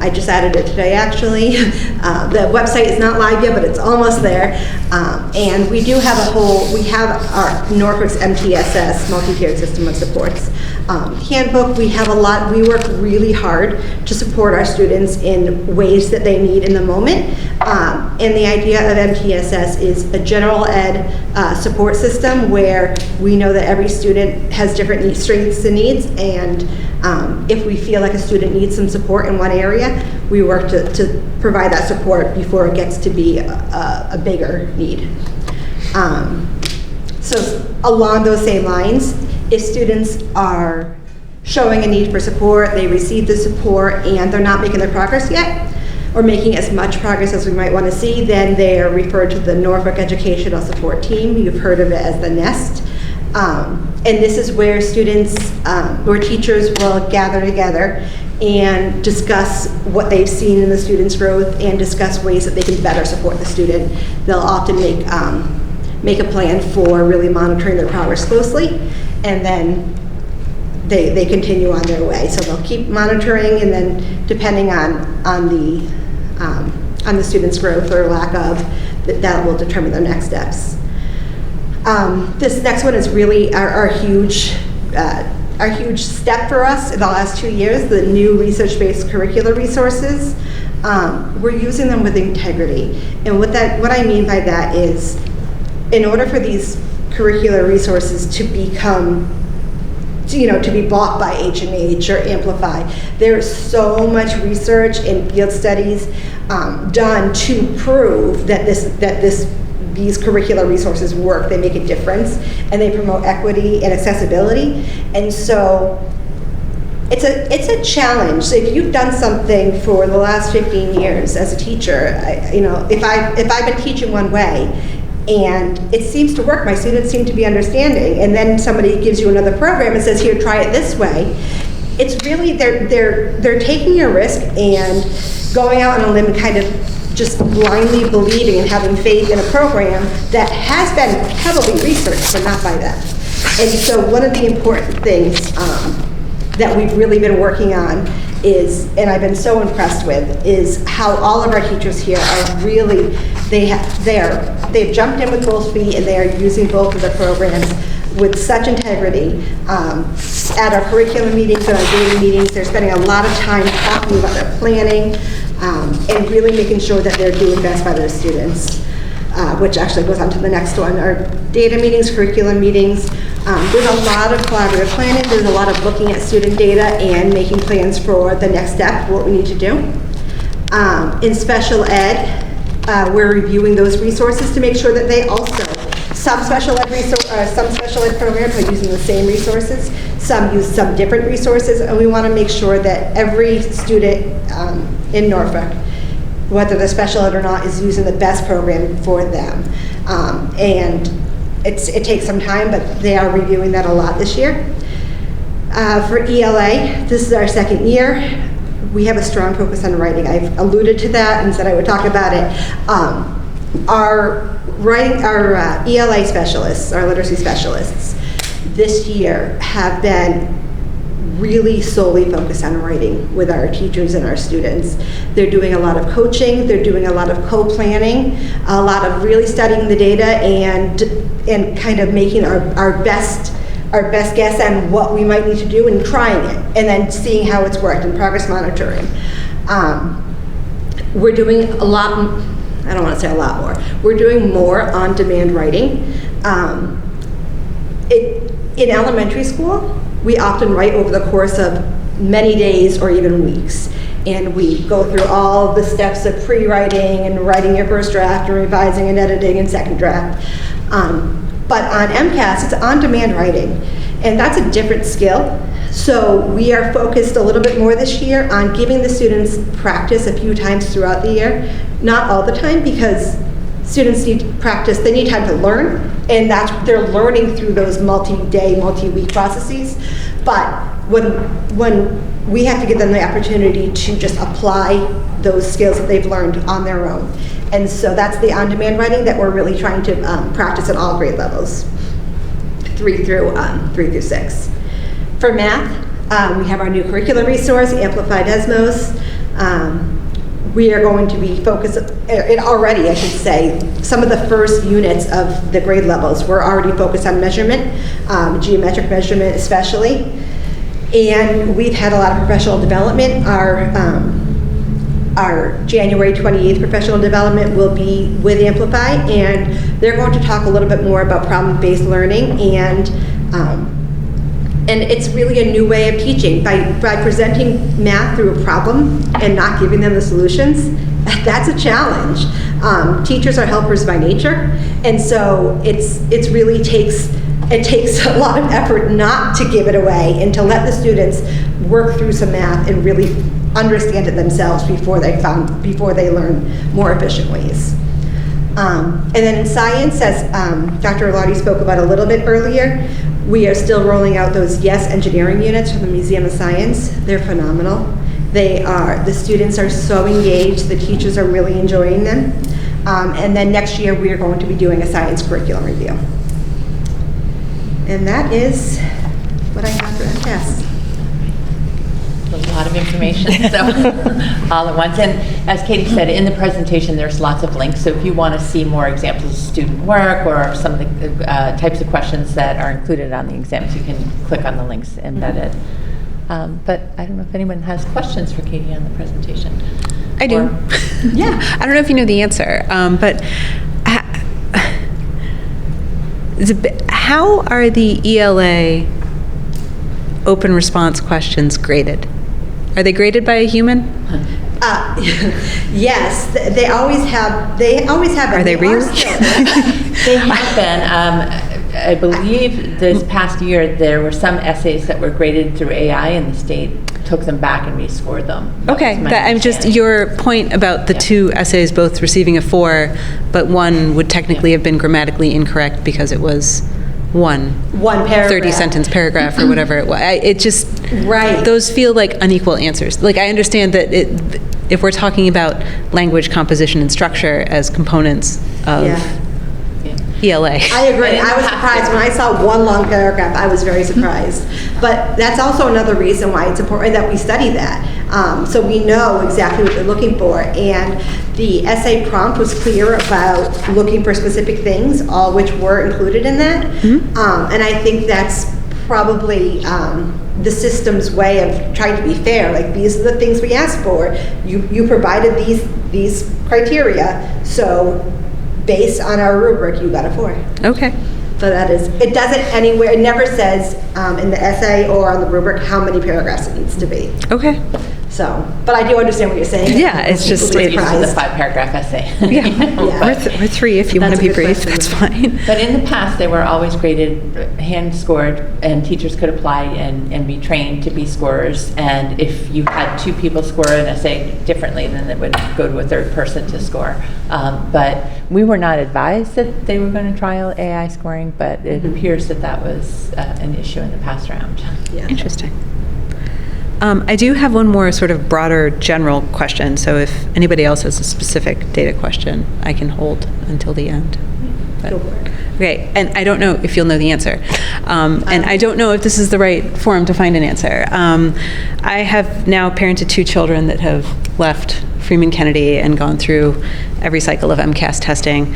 I just added it today actually. The website is not live yet, but it's almost there. And we have our Norfolk's MTSS, multi-tiered system of supports handbook. We work really hard to support our students in ways that they need in the moment. And the idea of MTSS is a general ed support system where we know that every student has different strengths and needs, and if we feel like a student needs some support in one area, we work to provide that support before it gets to be a bigger need. So along those same lines, if students are showing a need for support, they receive the support, and they're not making their progress yet, or making as much progress as we might want to see, then they are referred to the Norfolk Educational Support Team. You've heard of it as the NEST. And this is where where teachers will gather together and discuss what they've seen in the student's growth and discuss ways that they can better support the student. They'll often make a plan for really monitoring their progress closely, and then they continue on their way. So they'll keep monitoring, and then depending on the student's growth or lack of, that will determine their next steps. This next one is really our huge step for us in the last 2 years, the new research-based curricular resources. We're using them with integrity. And what I mean by that is, in order for these curricular resources to become, to be bought by H&H or Amplify, there's so much research and field studies done to prove that these curricular resources work, they make a difference, and they promote equity and accessibility. And so it's a challenge. So if you've done something for the last 15 years as a teacher, if I've been teaching one way and it seems to work, my students seem to be understanding, and then somebody gives you another program and says, here, try it this way, it's really, they're taking a risk and going out on a limb and kind of just blindly believing and having faith in a program that has been heavily researched, but not by them. And so one of the important things that we've really been working on is, and I've been so impressed with, is how all of our teachers here are really, they've jumped in with both feet, and they are using both of the programs with such integrity. At our curriculum meetings and our daily meetings, they're spending a lot of time talking about their planning, and really making sure that they're doing best by their students, which actually goes on to the next one. Our data meetings, curriculum meetings, there's a lot of collaborative planning, there's a lot of looking at student data and making plans for the next step, what we need to do. In special ed, we're reviewing those resources to make sure that they also, some special ed programs are using the same resources, some use some different resources, and we want to make sure that every student in Norfolk, whether they're special ed or not, is using the best program for them. And it takes some time, but they are reviewing that a lot this year. For ELA, this is our second year. We have a strong focus on writing. I've alluded to that and said I would talk about it. our ELA specialists, our literacy specialists, this year have been really solely focused on writing with our teachers and our students. They're doing a lot of coaching, they're doing a lot of co-planning, a lot of really studying the data and kind of making our best guess on what we might need to do and trying it, and then seeing how it's worked and progress monitoring. We're doing a lot, I don't want to say a lot more, we're doing more on-demand writing. In elementary school, we often write over the course of many days or even weeks. And we go through all the steps of pre-writing and writing your first draft and revising and editing and second draft. But on MCAS, it's on-demand writing. And that's a different skill. So we are focused a little bit more this year on giving the students practice a few times throughout the year. Not all the time, because students need practice, they need time to learn, and they're learning through those multi-day, multi-week processes. But when we have to give them the opportunity to just apply those skills that they've learned on their own. And so that's the on-demand writing that we're really trying to practice at all grade levels, 3 through 6. For math, we have our new curriculum resource, Amplified Esmos. We are going to be focused, already I should say, some of the first units of the grade levels were already focused on measurement, geometric measurement especially. And we've had a lot of professional development. Our January 28th professional development will be with Amplify, and they're going to talk a little bit more about problem-based learning, and it's really a new way of teaching. By presenting math through a problem and not giving them the solutions, that's a challenge. Teachers are helpers by nature, and so it really takes a lot of effort not to give it away and to let the students work through some math and really understand it themselves before they learn more efficient ways. And then in science, as Dr. Lottie spoke about a little bit earlier, we are still rolling out those YES engineering units from the Museum of Science. They're phenomenal. The students are so engaged, the teachers are really enjoying them. And then next year we are going to be doing a science curriculum review. And that is what I have for MCAS. A lot of information, so all at once. And as Katie said, in the presentation, there's lots of links. So if you want to see more examples of student work or some of the types of questions that are included on the exams, you can click on the links embedded. But I don't know if anyone has questions for Katie on the presentation. I do. Yeah. I don't know if you know the answer, but how are the ELA open response questions graded? Are they graded by a human? Yes, they always have. Are they real? They have been. I believe this past year there were some essays that were graded through AI, and the state took them back and rescored them. Okay, I'm just, your point about the two essays both receiving a 4, but one would technically have been grammatically incorrect because it was one paragraph, 30-sentence paragraph or whatever it was. It just, right. Those feel like unequal answers. Like, I understand that if we're talking about language composition and structure as components of ELA. I agree. I was surprised when I saw one long paragraph. I was very surprised. But that's also another reason why it's important that we study that, so we know exactly what they're looking for. And the essay prompt was clear about looking for specific things, all which were included in that. And I think that's probably the system's way of trying to be fair. Like, these are the things we asked for. You provided these criteria, so based on our rubric, you got a 4. Okay. So that is, it doesn't anywhere, it never says in the essay or on the rubric how many paragraphs it needs to be. Okay. So, but I do understand what you're saying. Yeah, it's just, We're used to the 5-paragraph essay. Yeah, Yeah. or 3 if you want to be brief, that's fine. But in the past, they were always graded, hand-scored, and teachers could apply and be trained to be scorers. And if you had 2 people score an essay differently, then it would go to a third person to score. But we were not advised that they were going to trial AI scoring, but it appears that that was an issue in the past round. Yeah. Interesting. I do have one more sort of broader general question, so if anybody else has a specific data question, I can hold until the end. But- Go for it. Okay, and I don't know if you'll know the answer. And I don't know if this is the right forum to find an answer. I have now parented 2 children that have left Freeman Kennedy and gone through every cycle of MCAS testing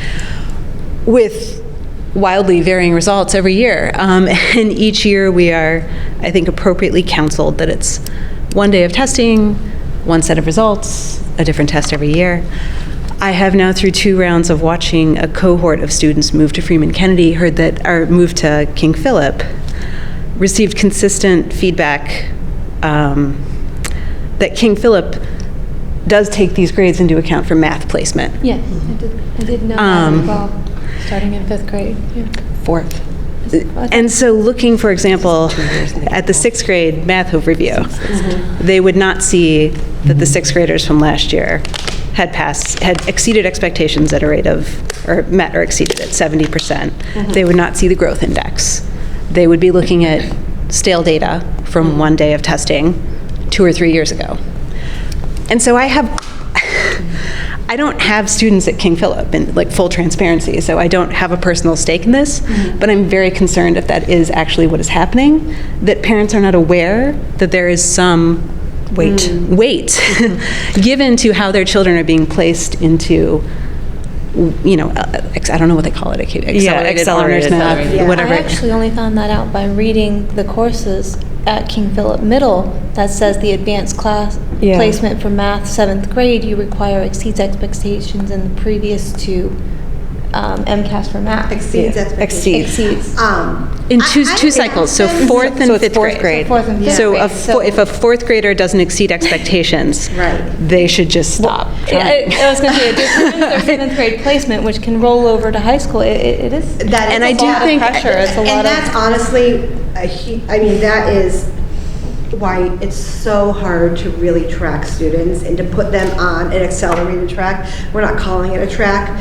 with wildly varying results every year. And each year we are, I think, appropriately counseled that it's one day of testing, one set of results, a different test every year. I have now, through 2 rounds of watching a cohort of students move to Freeman Kennedy, heard that, or move to King Philip, received consistent feedback that King Philip does take these grades into account for math placement. Yes, I did know that as well, starting in 5th grade. Yeah. 4th. And so looking, for example, at the 6th grade math overview, they would not see that the 6th graders from last year had exceeded expectations at a rate of, or met or exceeded at 70%. They would not see the growth index. They would be looking at stale data from one day of testing 2 or 3 years ago. And so I don't have students at King Philip, in like full transparency, so I don't have a personal stake in this, but I'm very concerned if that is actually what is happening, that parents are not aware that there is some weight given to how their children are being placed into, you know, I don't know what they call it, accelerated honors math, Yeah. whatever. I actually only found that out by reading the courses at King Philip Middle that says the advanced class placement for math 7th grade you require exceeds expectations in the previous 2 MCAS for math. Exceeds expectations. Exceeds. In I two think cycles, so that's- 4th and So it's 5th fourth grade. grade. So 4th and 5th So grade. if a 4th grader doesn't exceed expectations, Right. they should just stop. I was going to say, it determines their 7th grade placement, which can roll over to high school. It is. That And is I a do lot of think- pressure. It's a lot And that's of. honestly, I mean, that is why it's so hard to really track students and to put them on an accelerated track. We're not calling it a track.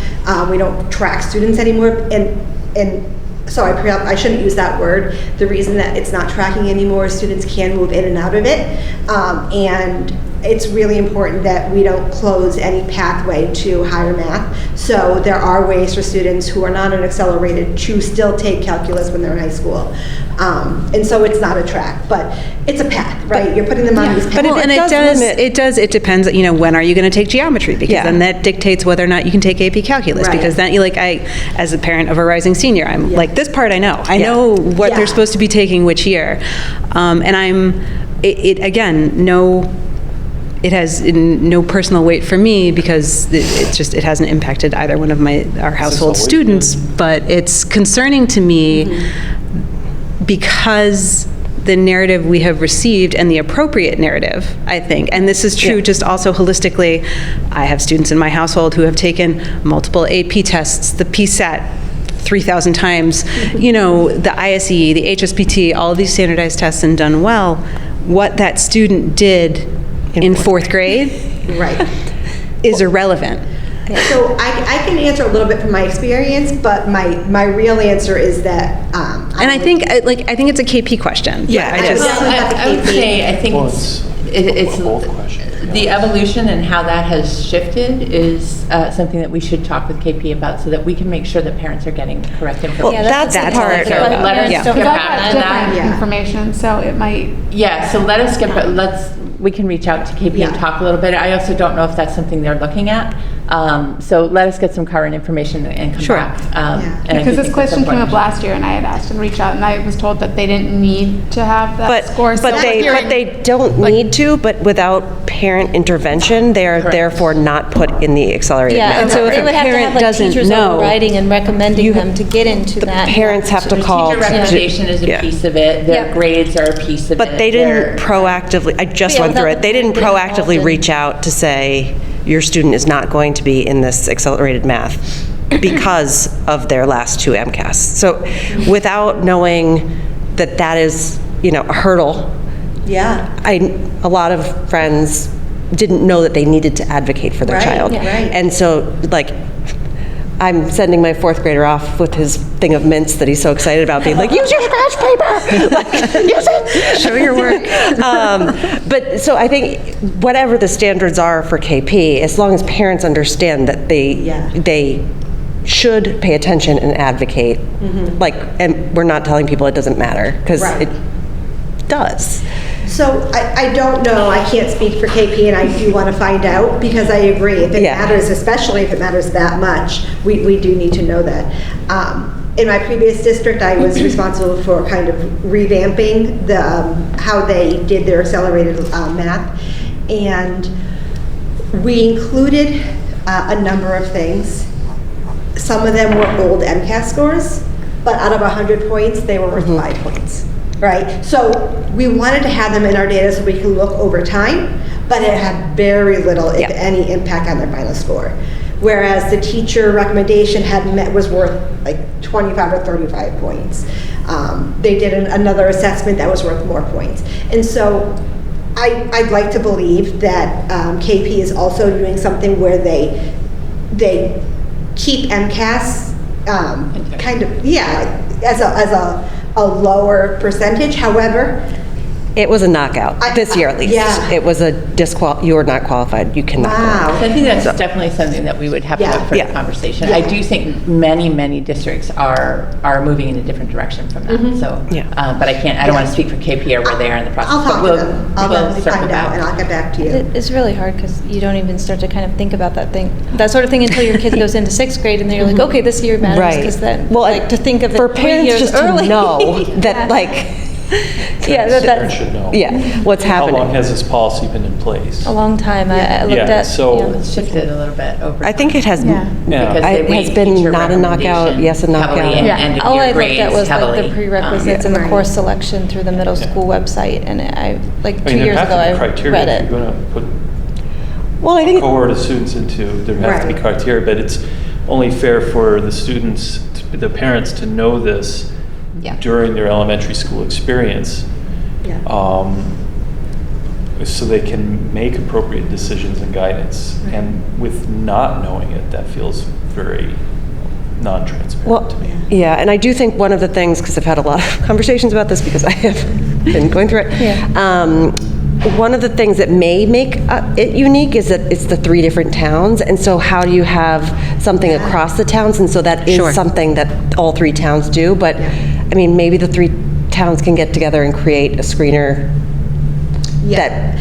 We don't track students anymore. And so I shouldn't use that word. The reason that it's not tracking anymore is students can move in and out of it. And it's really important that we don't close any pathway to higher math. So there are ways for students who are not an accelerated to still take calculus when they're in high school. And so it's not a track, but it's a path, right? You're putting them on these paths. But Well, and it depends, you know, when are you going to take geometry? Because then that dictates whether or not you can take AP Calculus. Right. Because then, as a parent of a rising senior, I'm like, this part I know. I know what they're supposed to be taking which year. And it has no personal weight for me because it hasn't impacted either one of our household always students, but it's concerning to me because the narrative we have received and the appropriate narrative, I think, and this is true just also holistically, I have students in my household who have taken multiple AP tests, the PSAT 3,000 times, you know, the ISE, the HSPT, all of these standardized tests and done well. What that student did in 4th grade Right. is irrelevant. So I can answer a little bit from my experience, but my real answer is that. And I think it's a KP question. Yeah, I just, Well, I would say, I think Well, it's both questions. the evolution and how that has shifted is something that we should talk with KP about so that we can make sure that parents are getting correct information. Yeah, that's the part. So let us Yeah. get Because I've back got to that. different Yeah. information, so it might. Yeah, so let us get, we can reach out to KP and Yeah. talk a little bit. I also don't know if that's something they're looking at. So let us get some current information and come Sure. back. Yeah. And I Because do this think that's question came up important. last year, and I had asked and reached out, and I was told that they didn't need to have that score. So But we're they hearing- don't need to, but without parent intervention, they are Correct. therefore not put in the accelerated Yeah, math. And so if they a would have to parent have like doesn't teachers know, overriding and recommending you- them to get into The that. parents have to The call. teacher to- recommendation is a yeah. piece of it. Their Yep. grades are a piece of it. But they Their- didn't proactively, I just Yeah, went through without it, they didn't the parent involved proactively in- reach out to say, your student is not going to be in this accelerated math because of their last 2 MCAS. So without knowing that that is, you know, a hurdle, Yeah. a lot of friends didn't know that they needed to advocate for their Right, child. yeah. Right. And so, like, I'm sending my 4th grader off with his thing of mints that he's so excited about, being like, use your scratch paper, like, use it. Show your work. But so I think whatever the standards are for KP, as long as parents understand that they should pay attention and advocate, like, and we're not telling people it doesn't matter, because it does. So I don't know, I can't speak for KP, and I do want to find out, because I agree, if it matters, especially if it matters that much, we do need to know that. In my previous district, I was responsible for kind of revamping the how they did their accelerated math, and we included a number of things. Some of them were old MCAS scores, but out of 100 points, they were worth 5 points. Right, so we wanted to have them in our data so we could look over time, but it had very little, if any, impact on their final score. Whereas the teacher recommendation was worth like 25 or 35 points. They did another assessment that was worth more points. And so I'd like to believe that KP is also doing something where they keep MCAS kind of, as a lower percentage. However, it was a knockout this year, at least. Yeah. It was a you are not qualified. You cannot. Wow. So I think that's definitely something that we would have to have for the conversation. I do think many districts are moving in a different direction from that. So, but I don't want to speak for KP or where they are in the process. I'll talk but to them. I'll circle find out, back. and I'll get back to you. It's really hard because you don't even start to kind of think about that sort of thing until your kid goes into 6th grade, and then you're like, okay, this year matters, because then to think of it for 3 parents years just early. to know that Parents should know. What's happening. How long has this policy been in place? A long time. I looked at. So It's shifted a little bit over. I think it has. because they It has weight been teacher not a knockout. recommendation Yes, a knockout. heavily and end of All year I looked grades at was like heavily. the prerequisites and the course selection through the middle school website, and I like 2 years ago I read If it. you're going to put Well, I think cohort of students into, there have to be criteria, but it's only fair for the students, the parents to know this during their elementary school experience. So they can make appropriate decisions and guidance. And with not knowing it, that feels very non-transparent to me. Yeah, and I do think one of the things, because I've had a lot of conversations about this because I have been going through it, one of the things that may make it unique is that it's the 3 different towns, and so how do you have something across the towns? And so that is something that all 3 towns do, but I mean, maybe the 3 towns can get together and create a screener that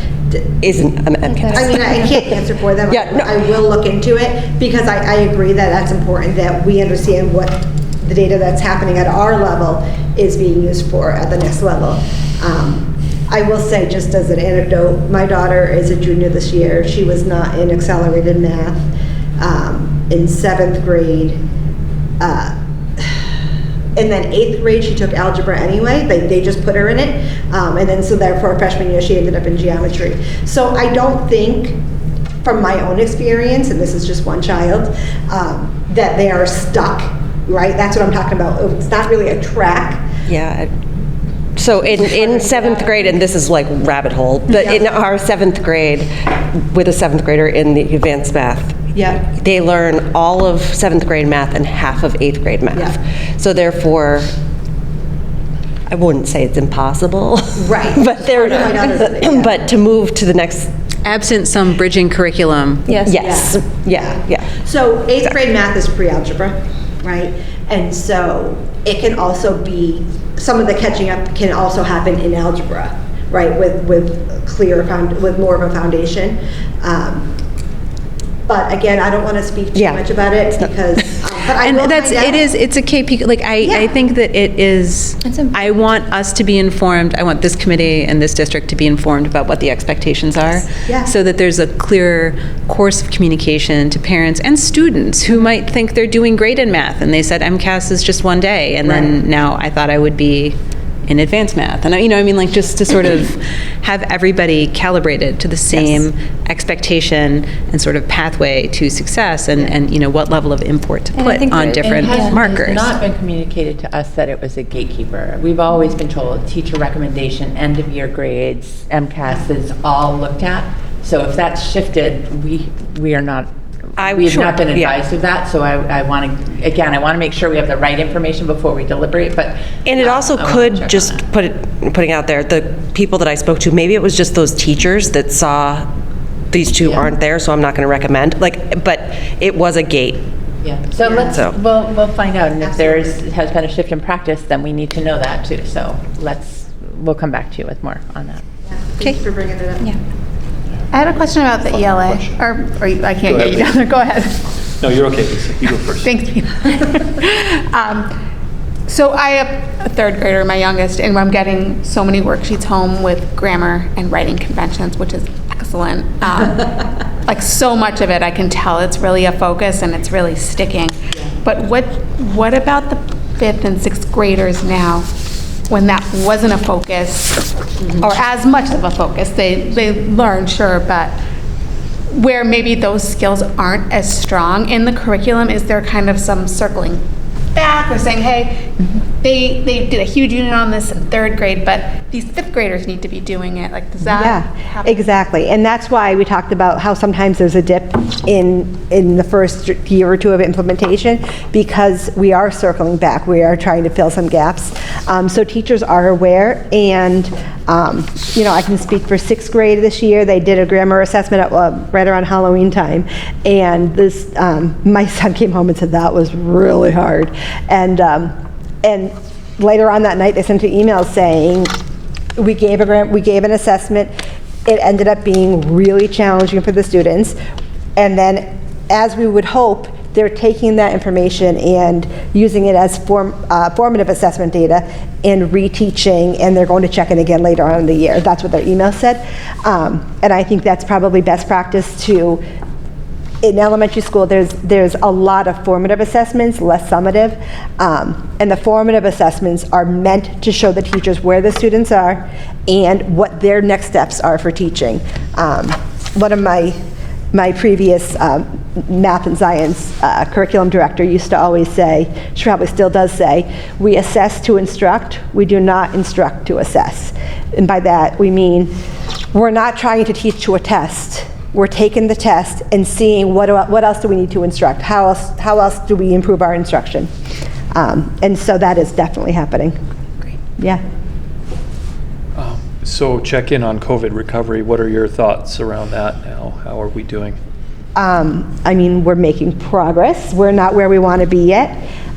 isn't an MCAS. I mean, I can't answer for them. I will look into it, because I agree that that's important, that we understand what the data that's happening at our level is being used for at the next level. I will say, just as an anecdote, my daughter is a junior this year. She was not in accelerated math in 7th grade. And then 8th grade, she took algebra anyway. They just put her in it. And then so therefore freshman year, she ended up in geometry. So I don't think, from my own experience, and this is just one child, that they are stuck, right? That's what I'm talking about. It's not really a track. Yeah. So in 7th grade, and this is like rabbit hole, but in our 7th grade, with a 7th grader in the advanced math, they learn all of 7th grade math and half of 8th grade math. So therefore, I wouldn't say it's impossible. Right. but but to move to the next. Absent some bridging curriculum. Yes. So 8th grade math is pre-algebra, right? And so it can also be, some of the catching up can also happen in algebra, right? With with more of a foundation. But again, I don't want to speak too much about it, because, but I will find out. It's a KP, like, I think that it is, I want us to be informed, I want this committee and this district to be informed about what the expectations are. So that there's a clear course of communication to parents and students who might think they're doing great in math, and they said MCAS is just one day, and then now I thought I would be in advanced math. And I mean, like, just to sort of have everybody calibrated to the same expectation and sort of pathway to success, and what level of import to put on different markers. It has not been communicated to us that it was a gatekeeper. We've always been told teacher recommendation, end of year grades, MCAS is all looked at. So if that's shifted, we are not we have not been yeah. advised of that, so I want to make sure we have the right information before we deliberate, but. And it also I wanna could, check just on that. putting out there, the people that I spoke to, maybe it was just those teachers that saw these two Yeah. aren't there, so I'm not going to recommend, but it was a gate. Yeah, so So- we'll find out, and if has been a shift in practice, then we need to know that too, so we'll come back to you with more on that. Thanks for bringing it up. Yeah. I had a question about the ELA, or I can't get you down there, go ahead. No, you're okay, Lisa. You go first. Thanks, Pete. So I have a third grader, my youngest, and I'm getting so many worksheets home with grammar and writing conventions, which is excellent. Like so much of it, I can tell it's really a focus and it's really sticking. But what about the 5th and 6th graders now, when that wasn't a focus, or as much of a focus? They learn, sure, but where maybe those skills aren't as strong in the curriculum, is there kind of some circling back or saying, hey, they did a huge unit on this in 3rd grade, but these 5th graders need to be doing it? Like, does that happen? Exactly. And that's why we talked about how sometimes there's a dip in the first year or two of implementation, because we are circling back. We are trying to fill some gaps. So teachers are aware, and I can speak for 6th grade this year. They did a grammar assessment at, right around Halloween time, and this my son came home and said that was really hard. And later on that night, they sent an email saying, we gave an assessment. It ended up being really challenging for the students. And then, as we would hope, they're taking that information and using it as formative assessment data and reteaching, and they're going to check it again later on in the year. That's what their email said. And I think that's probably best practice to, in elementary school, there's a lot of formative assessments, less summative, and the formative assessments are meant to show the teachers where the students are and what their next steps are for teaching. One of my previous math and science curriculum director used to always say, she probably still does say, we assess to instruct, we do not instruct to assess. And by that we mean we're not trying to teach to a test. We're taking the test and seeing what else do we need to instruct? How else do we improve our instruction? And so that is definitely happening. Great. Yeah. So check in on COVID recovery. What are your thoughts around that now? How are we doing? We're making progress. We're not where we want to be yet.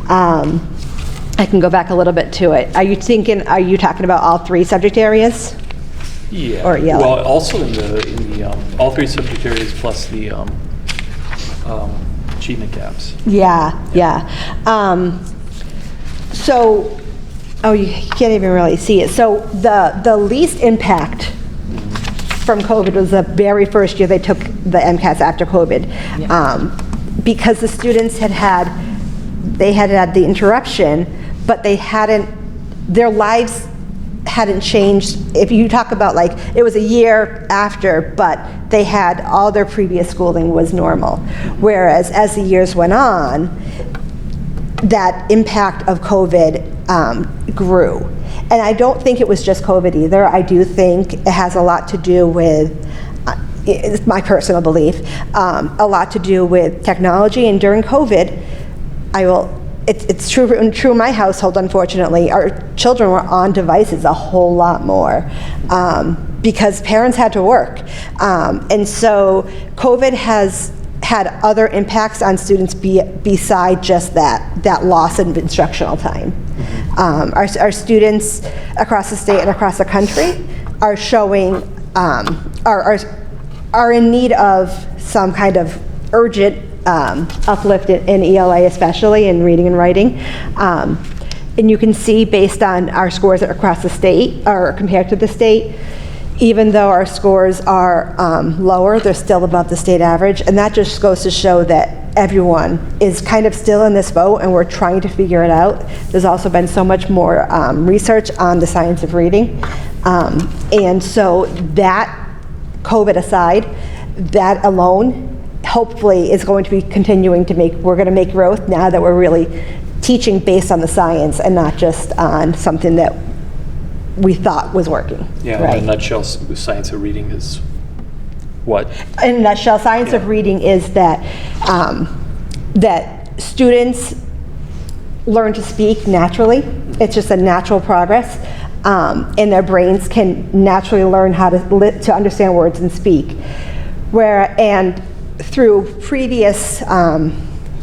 I can go back a little bit to it. Are you talking about all 3 subject areas? Yeah. Or ELA? Well, also in the all 3 subject areas plus the achievement gaps. Yeah. You can't even really see it. So the least impact from COVID was the very first year they took the MCAS after COVID. Yeah. Because the students had the interruption, but their lives hadn't changed. If you talk about, like, it was a year after, but they had all their previous schooling was normal. Whereas as the years went on, that impact of COVID grew. And I don't think it was just COVID either. I do think it has a lot to do with, it's my personal belief, a lot to do with technology. And during COVID, it's true in my household, unfortunately, our children were on devices a whole lot more because parents had to work. And so COVID has had other impacts on students beside just that loss of instructional time. Our students across the state and across the country are showing, are in need of some kind of urgent uplift in ELA, especially in reading and writing. And you can see, based on our scores across the state, or compared to the state, even though our scores are lower, they're still above the state average. And that just goes to show that everyone is kind of still in this boat, and we're trying to figure it out. There's also been so much more research on the science of reading. And so that, COVID aside, that alone hopefully is going to be continuing to we're going to make growth now that we're really teaching based on the science and not just on something that we thought was working. Yeah, right? in a nutshell, the science of reading is What? In a nutshell, science of reading is that that students learn to speak naturally. It's just a natural progress, and their brains can naturally learn how to understand words and speak. And through previous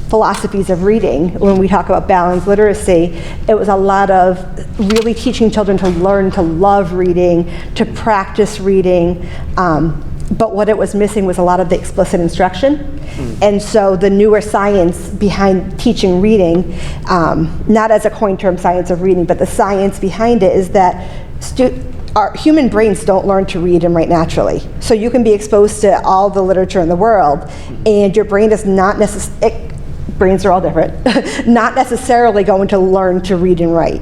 philosophies of reading, when we talk about balanced literacy, it was a lot of really teaching children to learn to love reading, to practice reading. But what it was missing was a lot of the explicit instruction. And so the newer science behind teaching reading, not as a coined term, science of reading, but the science behind it is that our human brains don't learn to read and write naturally. So you can be exposed to all the literature in the world, and your brain is not necessarily, brains are all different, not necessarily going to learn to read and write.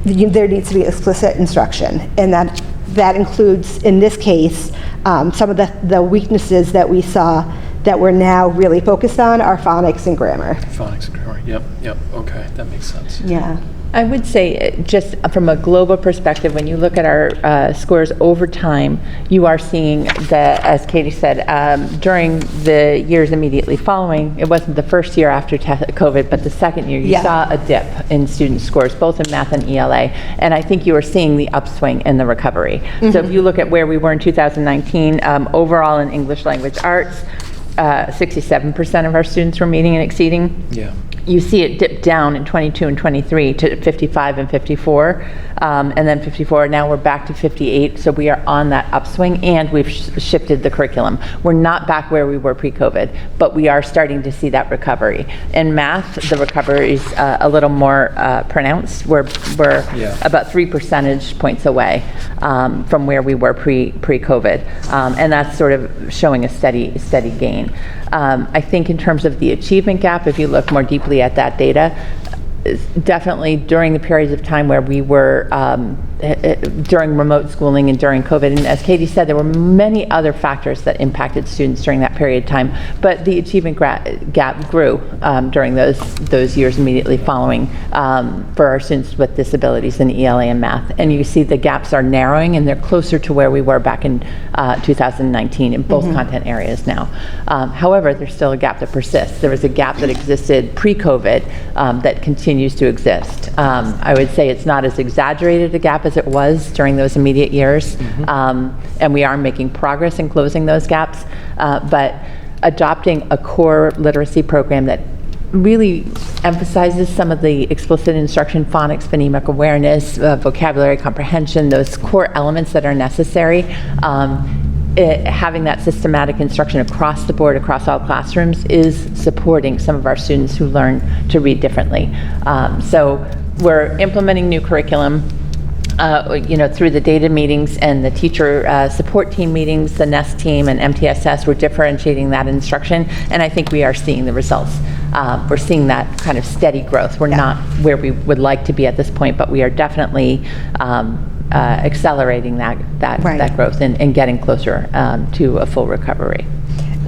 There needs to be explicit instruction, and that includes, in this case, some of the weaknesses that we saw that we're now really focused on are phonics and grammar. Phonics and grammar, yep, okay, that makes sense. Yeah. I would say, just from a global perspective, when you look at our scores over time, you are seeing that, as Katie said, during the years immediately following, it wasn't the first year after COVID, but the second year, you saw a dip in student scores, both in math and ELA, and I think you are seeing the upswing in the recovery. So if you look at where we were in 2019, overall in English language arts, 67% of our students were meeting and exceeding. Yeah. You see it dip down in 22 and 23 to 55 and 54, and then 54. Now we're back to 58, so we are on that upswing, and we've shifted the curriculum. We're not back where we were pre-COVID, but we are starting to see that recovery. In math, the recovery is a little more pronounced. We're about 3 percentage points away from where we were pre-COVID, and that's sort of showing a steady gain. I think in terms of the achievement gap, if you look more deeply at that data, definitely during the periods of time where we were during remote schooling and during COVID, and as Katie said, there were many other factors that impacted students during that period of time, but the achievement gap grew during those years immediately following for our students with disabilities in ELA and math, and you see the gaps are narrowing, and they're closer to where we were back in 2019 in both content areas now. However, there's still a gap that persists. There was a gap that existed pre-COVID that continues to exist. I would say it's not as exaggerated a gap as it was during those immediate years, and we are making progress in closing those gaps, but adopting a core literacy program that really emphasizes some of the explicit instruction, phonics, phonemic awareness, vocabulary comprehension, those core elements that are necessary. Having that systematic instruction across the board, across all classrooms, is supporting some of our students who learn to read differently. So we're implementing new curriculum through the data meetings and the teacher support team meetings, the NEST team and MTSS, we're differentiating that instruction, and I think we are seeing the results. We're seeing that kind of steady growth. We're not where we would like to be at this point, but we are definitely accelerating that growth and getting closer to a full recovery.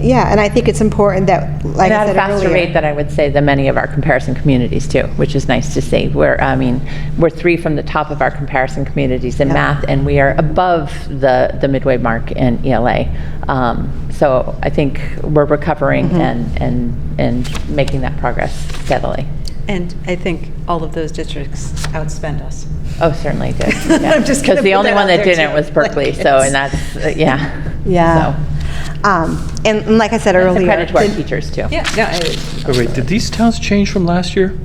Yeah, and I think it's important that, like I said earlier, at a faster rate than I would say than many of our comparison communities too, which is nice to see. We're 3 from the top of our comparison communities in math, and we are above the midway mark in ELA. So I think we're recovering and making that progress steadily. And I think all of those districts outspend us. Oh, certainly did. Yeah. I'm just because the only one that didn't too. was Berkeley. Like, so, and that's Yeah. So. And like I said That's earlier, a credit to our teachers too. Yeah. No, Wait, did these towns change from last year?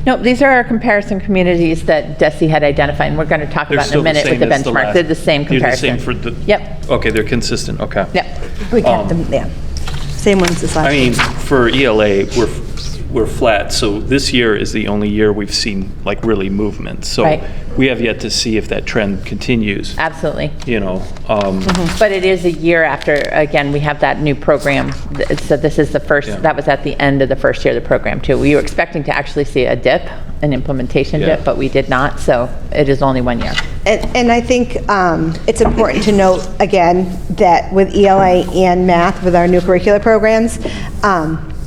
No, these are our comparison communities that DESE had identified, and we're going to talk about in a minute with the benchmark. They're the same comparison. They're the same for the... Yep. Okay, they're consistent, okay. Yep. we kept them, same ones as last I year. mean, for ELA, we're flat, so this year is the only year we've seen like really movement. So Right. we have yet to see if that trend continues. Absolutely. But it is a year after, again, we have that new program. So this is the first, that was at the end of the first year of the program too. We were expecting to actually see a dip, an implementation dip, but we did not. So it is only 1 year. And I think it's important to note, again, that with ELA and math, with our new curricular programs,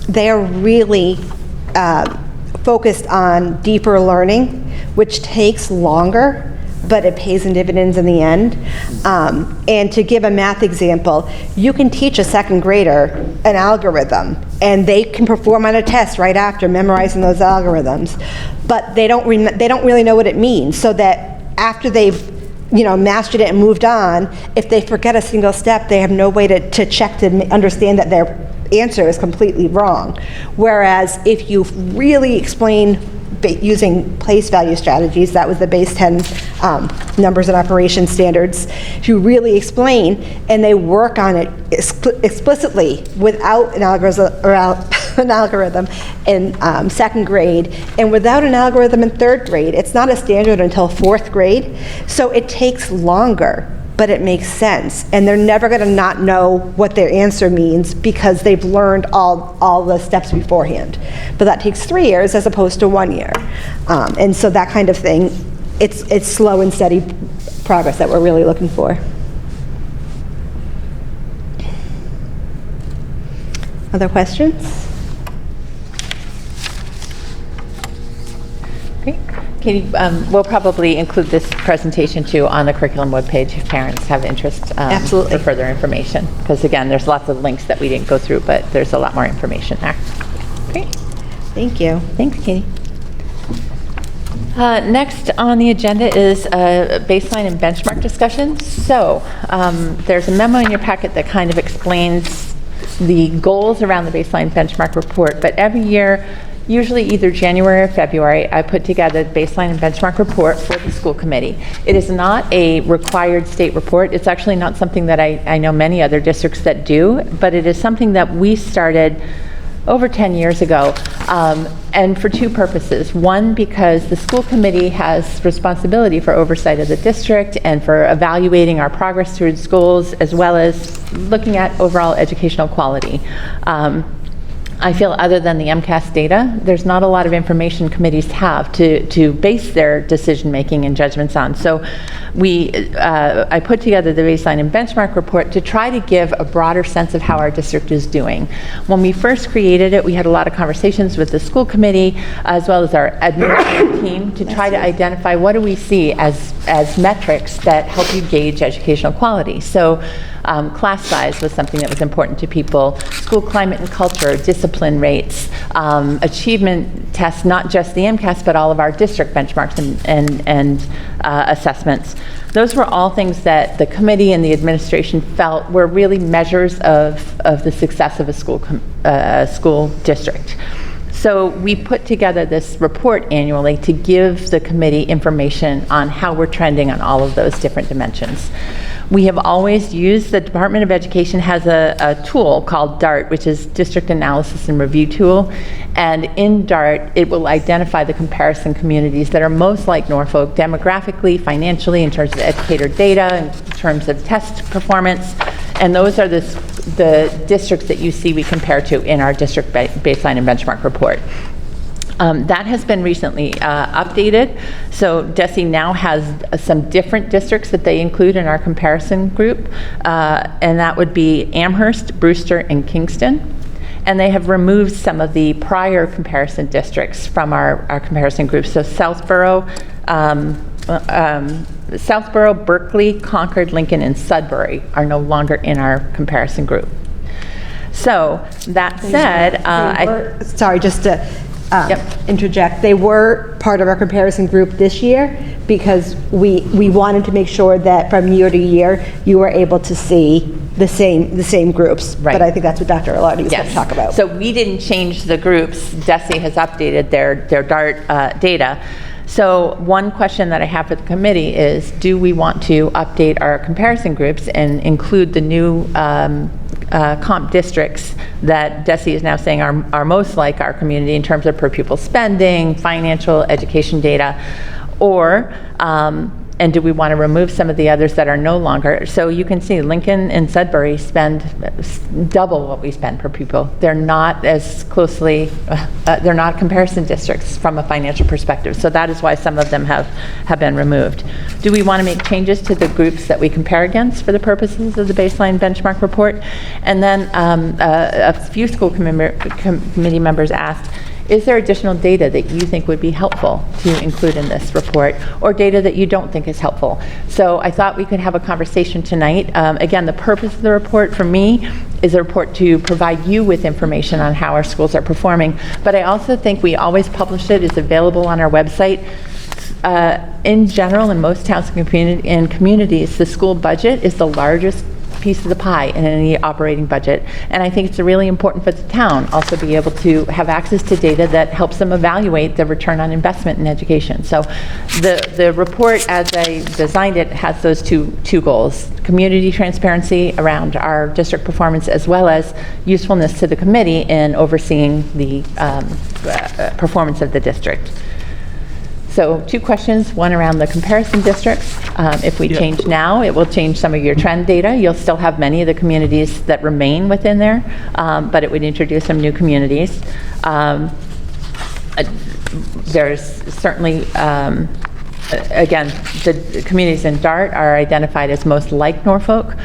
they are really focused on deeper learning, which takes longer but it pays in dividends in the end. And to give a math example, you can teach a second grader an algorithm, and they can perform on a test right after memorizing those algorithms, but they don't really know what it means, so that after they've mastered it and moved on, if they forget a single step, they have no way to check to understand that their answer is completely wrong. Whereas if you really explain using place value strategies, that was the base 10 numbers and operation standards, if you really explain and they work on it explicitly without an algorithm in second grade and without an algorithm in third grade, it's not a standard until fourth grade, so it takes longer, but it makes sense, and they're never going to not know what their answer means because they've learned all the steps beforehand. But that takes 3 years as opposed to 1 year, and so that kind of thing, it's slow and steady progress that we're really looking for. Other questions? Great. Katie, we'll probably include this presentation too on the curriculum webpage if parents have interest Absolutely. for further information. Because again, there's lots of links that we didn't go through, but there's a lot more information there. Great. Thank you. Thanks, Katie. Next on the agenda is a baseline and benchmark discussion. So there's a memo in your packet that kind of explains the goals around the baseline benchmark report, but every year, usually either January or February, I put together the baseline and benchmark report for the school committee. It is not a required state report. It's actually not something that I know many other districts that do, but it is something that we started over 10 years ago, and for two purposes. One, because the school committee has responsibility for oversight of the district and for evaluating our progress through schools, as well as looking at overall educational quality. I feel other than the MCAS data, there's not a lot of information committees have to base their decision-making and judgments on. So I put together the baseline and benchmark report to try to give a broader sense of how our district is doing. When we first created it, we had a lot of conversations with the school committee, as well as our administrative team, to try to identify what do we see as metrics that help you gauge educational quality. So class size was something that was important to people, school climate and culture, discipline rates, achievement tests, not just the MCAS, but all of our district benchmarks and assessments. Those were all things that the committee and the administration felt were really measures of the success of a school district. So we put together this report annually to give the committee information on how we're trending on all of those different dimensions. We have always used, the Department of Education has a tool called DART, which is District Analysis and Review Tool. And in DART, it will identify the comparison communities that are most like Norfolk demographically, financially, in terms of educator data, in terms of test performance. And those are the districts that you see we compare to in our district baseline and benchmark report. That has been recently updated. So DESE now has some different districts that they include in our comparison group, and that would be Amherst, Brewster, and Kingston. And they have removed some of the prior comparison districts from our comparison group. So Southborough, Berkeley, Concord, Lincoln, and Sudbury are no longer in our comparison group. So that said, sorry, just to interject, they were part of our comparison group this year because we wanted to make sure that from year to year you were able to see the same groups. Right. But I think that's what Dr. Ilardi was going to talk about. So we didn't change the groups. DESE has updated their DART data. So one question that I have for the committee is, do we want to update our comparison groups and include the new comp districts that DESE is now saying are most like our community in terms of per pupil spending, financial education data, or and do we want to remove some of the others that are no longer? So you can see Lincoln and Sudbury spend double what we spend per pupil. They're not as closely, they're not comparison districts from a financial perspective. So that is why some of them have been removed. Do we want to make changes to the groups that we compare against for the purposes of the baseline benchmark report? And then a few school committee members asked, is there additional data that you think would be helpful to include in this report, or data that you don't think is helpful? So I thought we could have a conversation tonight. Again, the purpose of the report for me is a report to provide you with information on how our schools are performing, but I also think we always publish it. It's available on our website. In general, in most towns and communities, the school budget is the largest piece of the pie in any operating budget. And I think it's really important for the town also be able to have access to data that helps them evaluate the return on investment in education. So the report, as I designed it, has those two goals: community transparency around our district performance, as well as usefulness to the committee in overseeing the performance of the district. So 2 questions, one around the comparison districts. If we change now, it will change some of your trend data. You'll still have many of the communities that remain within there, but it would introduce some new communities. There's certainly, again, the communities in DART are identified as most like Norfolk.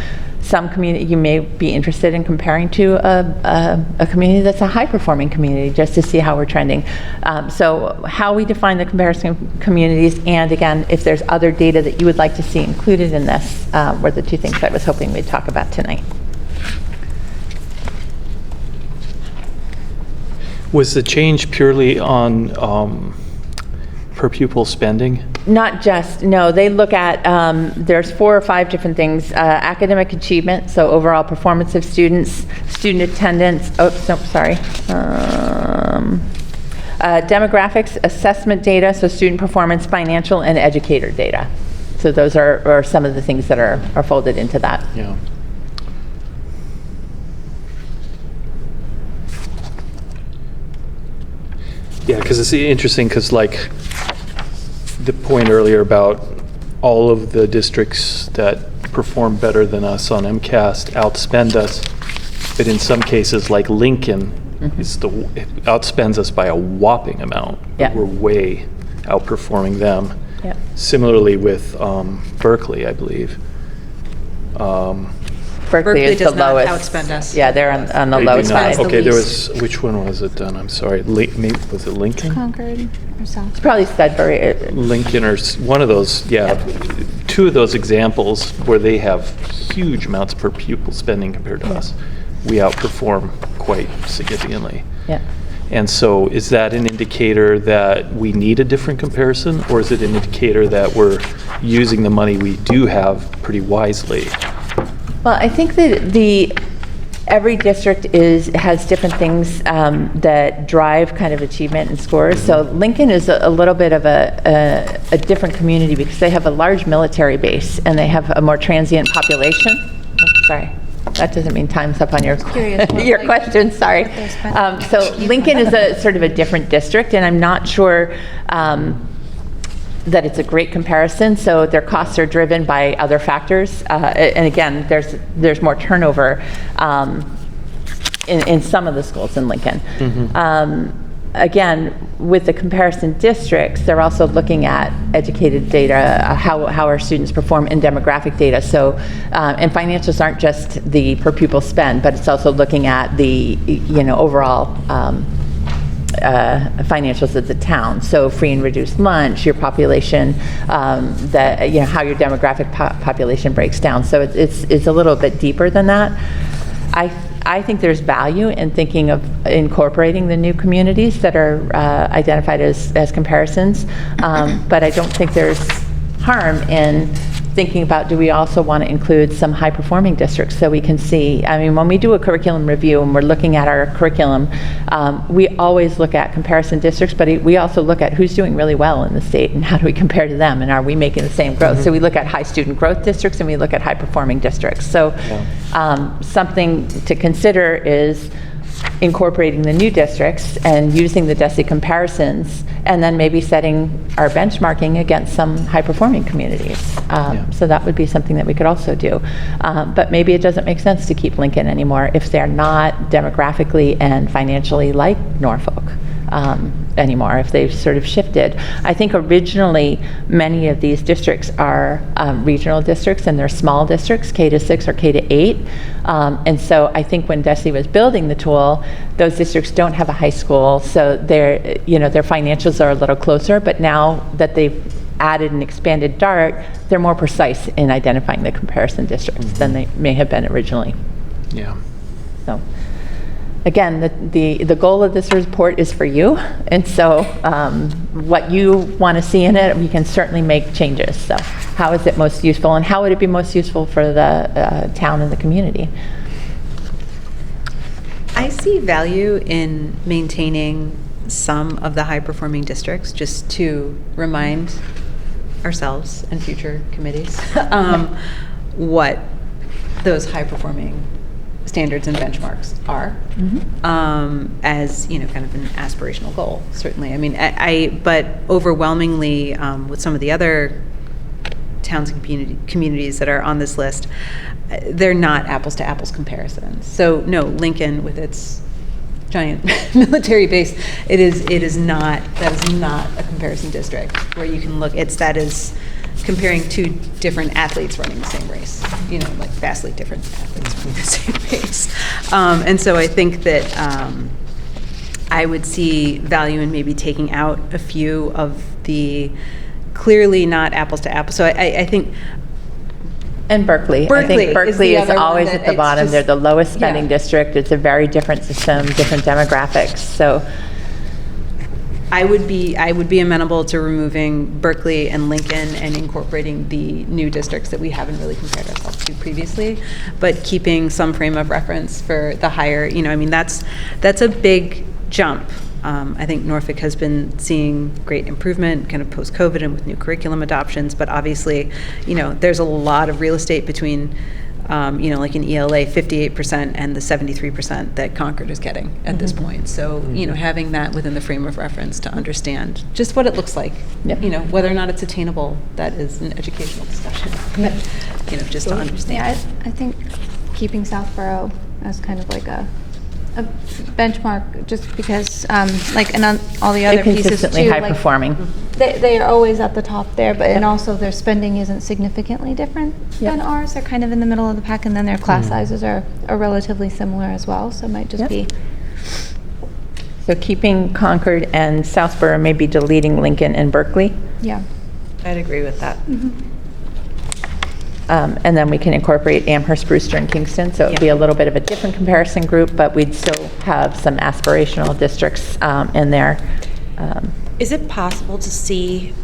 Some community you may be interested in comparing to a community that's a high-performing community, just to see how we're trending. So how we define the comparison communities, and again, if there's other data that you would like to see included in this, were the 2 things I was hoping we'd talk about tonight. Was the change purely on per pupil spending? Not just, no, they look at, there's 4 or 5 different things. Academic achievement, so overall performance of students, student attendance, demographics, assessment data, so student performance, financial, and educator data. So those are some of the things that are folded into that. Yeah. Yeah, because it's interesting, because like the point earlier about all of the districts that perform better than us on MCAS outspend us, but in some cases, like Lincoln, it outspends us by a whopping amount. Yeah. We're way outperforming them. Yeah. Similarly with Berkeley, I believe. Berkeley is the does not lowest. outspend us. Yeah, they're on the They low do not. side. Okay, there was, which one was it then? I'm sorry. Maybe, was it Lincoln? Concord or South. It's probably Sudbury. Lincoln or one of those, yeah. 2 of those examples where they have huge amounts per pupil spending compared to us, we outperform quite significantly. Yeah. And so is that an indicator that we need a different comparison, or is it an indicator that we're using the money we do have pretty wisely? Well, I think that every district has different things that drive kind of achievement and scores. So Lincoln is a little bit of a different community because they have a large military base and they have a more transient population. Oh, sorry. That doesn't mean time's up on your your question. Sorry. So Lincoln is a sort of a different district, and I'm not sure that it's a great comparison. So their costs are driven by other factors, and again, there's more turnover in some of the schools in Lincoln. Again, with the comparison districts, they're also looking at educated data, how our students perform in demographic data. So, and financials aren't just the per pupil spend, but it's also looking at the overall financials of the town. So free and reduced lunch, your population, how your demographic population breaks down. So it's a little bit deeper than that. I think there's value in thinking of incorporating the new communities that are identified as comparisons, but I don't think there's harm in thinking about, do we also want to include some high-performing districts so we can see, I mean, when we do a curriculum review and we're looking at our curriculum, we always look at comparison districts, but we also look at who's doing really well in the state and how do we compare to them and are we making the same growth? So we look at high student growth districts and we look at high-performing districts. So something to consider is incorporating the new districts and using the DESE comparisons, and then maybe setting our benchmarking against some high-performing communities. So that would be something that we could also do. But maybe it doesn't make sense to keep Lincoln anymore if they're not demographically and financially like Norfolk. anymore, if they've sort of shifted. I think originally many of these districts are regional districts, and they're small districts, K-6 or K-8. And so I think when DESE was building the tool, those districts don't have a high school, so their financials are a little closer. But now that they've added and expanded DART, they're more precise in identifying the comparison districts than they may have been originally. Yeah. So, again, the goal of this report is for you, and so what you want to see in it, we can certainly make changes. So how is it most useful, and how would it be most useful for the town and the community? I see value in maintaining some of the high-performing districts, just to remind ourselves and future committees what those high-performing standards and benchmarks are, as kind of an aspirational goal. Certainly, I mean, but overwhelmingly with some of the other towns and communities that are on this list, they're not apples to apples comparisons. So no, Lincoln with its giant military base, that is not a comparison district where you can look. That is comparing two different athletes running the same race, like vastly different athletes running the same race. And so I think that I would see value in maybe taking out a few of the clearly not apples to apples. So I think. And Berkeley. I think Berkeley is always at the bottom. They're the lowest spending district. It's a very different system, different demographics. So I would be amenable to removing Berkeley and Lincoln and incorporating the new districts that we haven't really compared ourselves to previously, but keeping some frame of reference for the higher, that's a big jump. I think Norfolk has been seeing great improvement kind of post-COVID and with new curriculum adoptions, but obviously, there's a lot of real estate between, like in ELA, 58% and the 73% that Concord is getting at this point. So, having that within the frame of reference to understand just what it looks like, whether or not it's attainable, that is an educational discussion, but, just to understand. Yeah, I think keeping Southborough as kind of like a benchmark, just because, and on all the other pieces too, consistently high performing. They are always at the top there, but and also their spending isn't significantly different than ours. They're kind of in the middle of the pack, and then their class sizes are relatively similar as well. So it might just be. So keeping Concord and Southborough, maybe deleting Lincoln and Berkeley. Yeah. I'd agree with that. And then we can incorporate Amherst, Brewster, and Kingston. So it would be a little bit of a different comparison group, but we'd still have some aspirational districts in there. Is it possible to see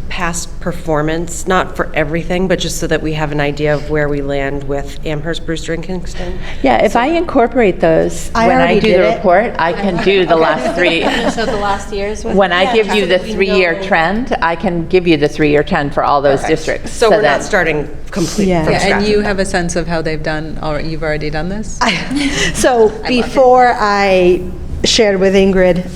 past performance, not for everything, but just so that we have an idea of where we land with Amherst, Brewster, and Kingston? Yeah, if I incorporate those when I do the report, I can do the last three. So the last years. When I give you the 3-year trend, I can give you the 3-year trend for all those districts. So we're not starting completely from scratch. And you have a sense of how they've done, you've already done this? So before I shared with Ingrid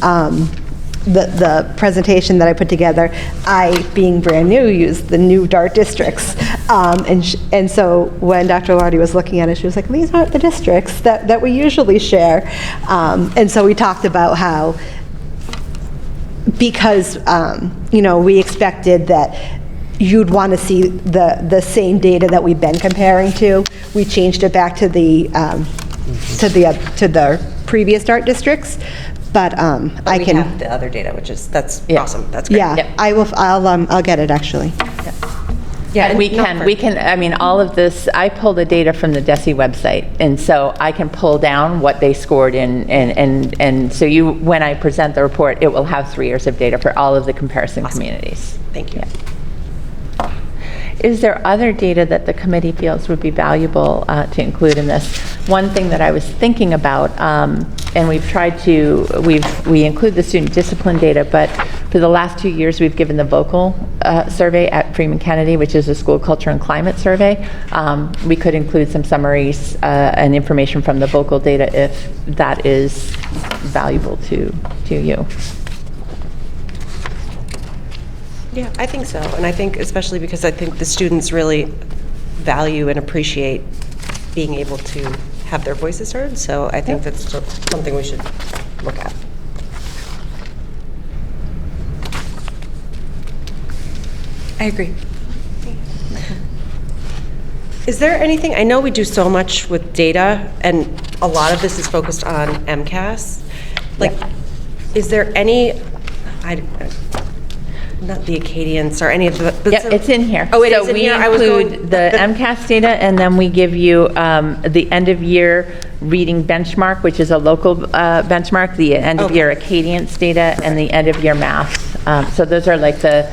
the presentation that I put together, I, being brand new, used the new DART districts. And so when Dr. Lardy was looking at it, she was like, these aren't the districts that we usually share. And so we talked about how, because, we expected that you'd want to see the same data that we've been comparing to, we changed it back to the previous DART districts. But I can have the other data, that's awesome. That's great. Yeah, I will. I'll get it actually. Yeah, and we can. I mean, all of this. I pull the data from the DESE website, and so I can pull down what they scored in, and so when I present the report, it will have 3 years of data for all of the comparison communities. Thank you. Yeah. Is there other data that the committee feels would be valuable to include in this? One thing that I was thinking about, and we've tried to, we include the student discipline data, but for the last 2 years, we've given the vocal survey at Freeman Kennedy, which is a school culture and climate survey. We could include some summaries and information from the vocal data if that is valuable to you. Yeah, I think so. And I think especially because I think the students really value and appreciate being able to have their voices heard. So I think that's something we should look at. I agree. Is there anything, I know we do so much with data, and a lot of this is focused on MCAS. Like, is there any, not the Acadians or any of the... Yeah, it's in here. Oh, it so is in we here? I was include going... the MCAS data, and then we give you the end-of-year reading benchmark, which is a local benchmark, the end-of-year Acadians data, and the end-of-year math. So those are like the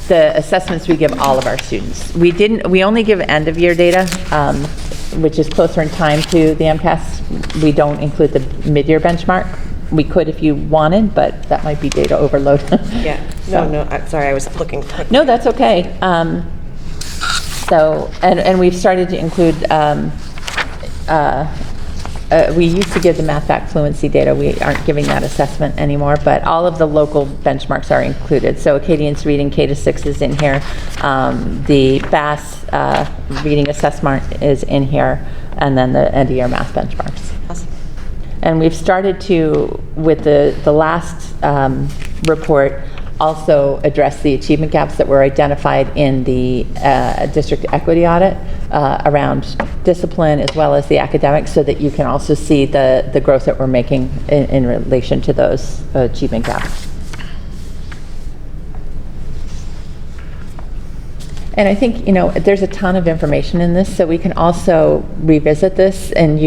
assessments we give all of our students. We only give end-of-year data, which is closer in time to the MCAS. We don't include the mid-year benchmark. We could if you wanted, but that might be data overload. Yeah, no, sorry, I was looking quick. No, that's okay. So, and we've started to include, we used to give the math back fluency data. We aren't giving that assessment anymore, but all of the local benchmarks are included. So Acadians reading K-6 is in here. The BAS reading assessment is in here, and then the end-of-year math benchmarks. Awesome. And we've started to, with the last report, also address the achievement gaps that were identified in the district equity audit around discipline as well as the academics, so that you can also see the growth that we're making in relation to those achievement gaps. And I think, there's a ton of information in this, so we can also revisit this and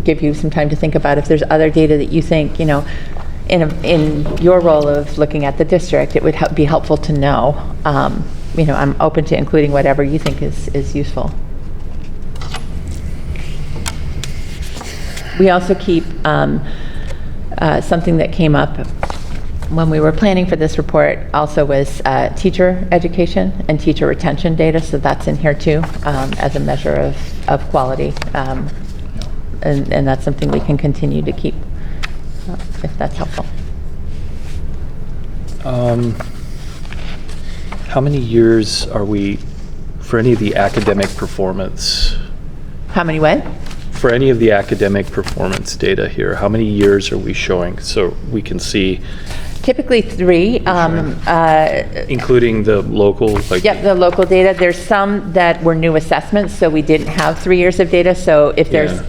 give you some time to think about if there's other data that you think, in your role of looking at the district, it would be helpful to know. I'm open to including whatever you think is useful. We also keep something that came up when we were planning for this report also was teacher education and teacher retention data, so that's in here too as a measure of quality. And that's something we can continue to keep if that's helpful. How many years are we, for any of the academic performance? How many what? For any of the academic performance data here, how many years are we showing so we can see? Typically 3. Including the local? Yep, the local data. There's some that were new assessments, so we didn't have 3 years of data. So if there's...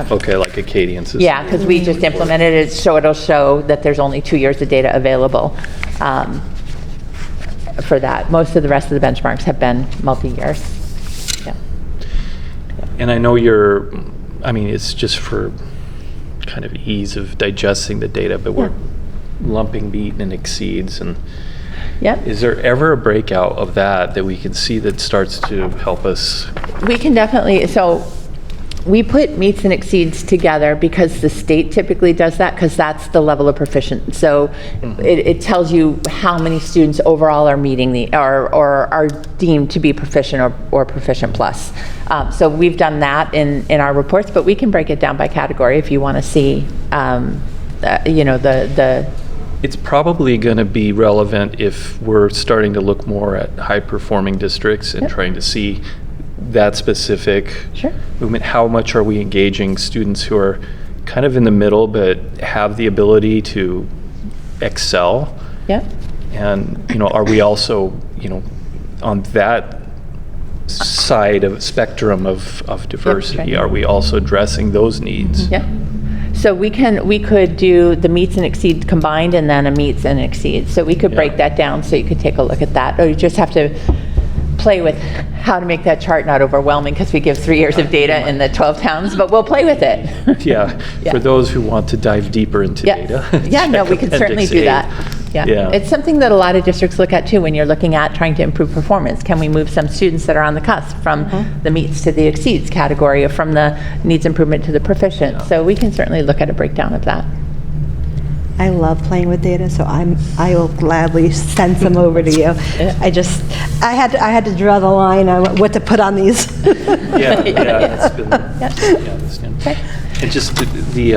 okay, like Acadians. Yeah, because we just implemented it, so it'll show that there's only 2 years of data available for that. Most of the rest of the benchmarks have been multi-years. Yeah. And I know it's just for kind of ease of digesting the data, but we're lumping meet and exceeds, and is there ever a breakout of that we can see that starts to help us? We can definitely, so we put meets and exceeds together because the state typically does that, because that's the level of proficiency. So it tells you how many students overall are meeting or are deemed to be proficient or proficient plus. So we've done that in our reports, but we can break it down by category if you want to see It's probably going to be relevant if we're starting to look more at high-performing districts and trying to see that specific movement. How much are we engaging students who are kind of in the middle but have the ability to excel? Yeah. And, are we also, on that side of spectrum of diversity, are we also addressing those needs? Yeah. So we could do the meets and exceeds combined and then a meets and exceeds. So we could break that down so you could take a look at that. Or you just have to play with how to make that chart not overwhelming, because we give 3 years of data in the 12 towns, but we'll play with it. For those who want to dive deeper into data. We can certainly do that. Yeah. It's something that a lot of districts look at too when you're looking at trying to improve performance. Can we move some students that are on the cusp from the meets to the exceeds category, or from the needs improvement to the proficient? So we can certainly look at a breakdown of that. I love playing with data, so I will gladly send some over to you. I had to draw the line on what to put on these. It's been, and just the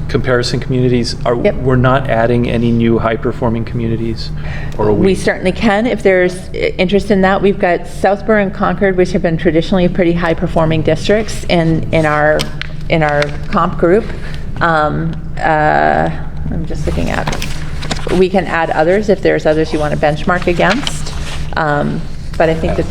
comparison communities, we're not adding any new high-performing communities? Or we certainly can if there's interest in that. We've got Southborough and Concord, which have been traditionally pretty high-performing districts in our comp group. I'm just looking at, we can add others if there's others you want to benchmark against. But I think that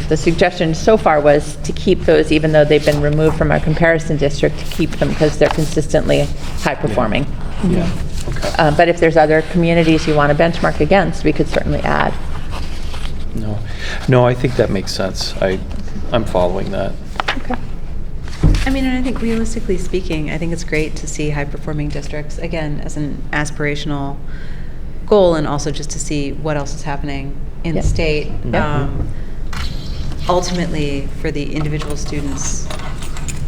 the suggestion so far was to keep those, even though they've been removed from our comparison district, to keep them because they're consistently high performing. Yeah, okay. But if there's other communities you want to benchmark against, we could certainly add. No, I think that makes sense. I'm following that. Okay. I mean, and I think realistically speaking, I think it's great to see high-performing districts, again, as an aspirational goal, and also just to see what else is happening in the state. Ultimately, for the individual students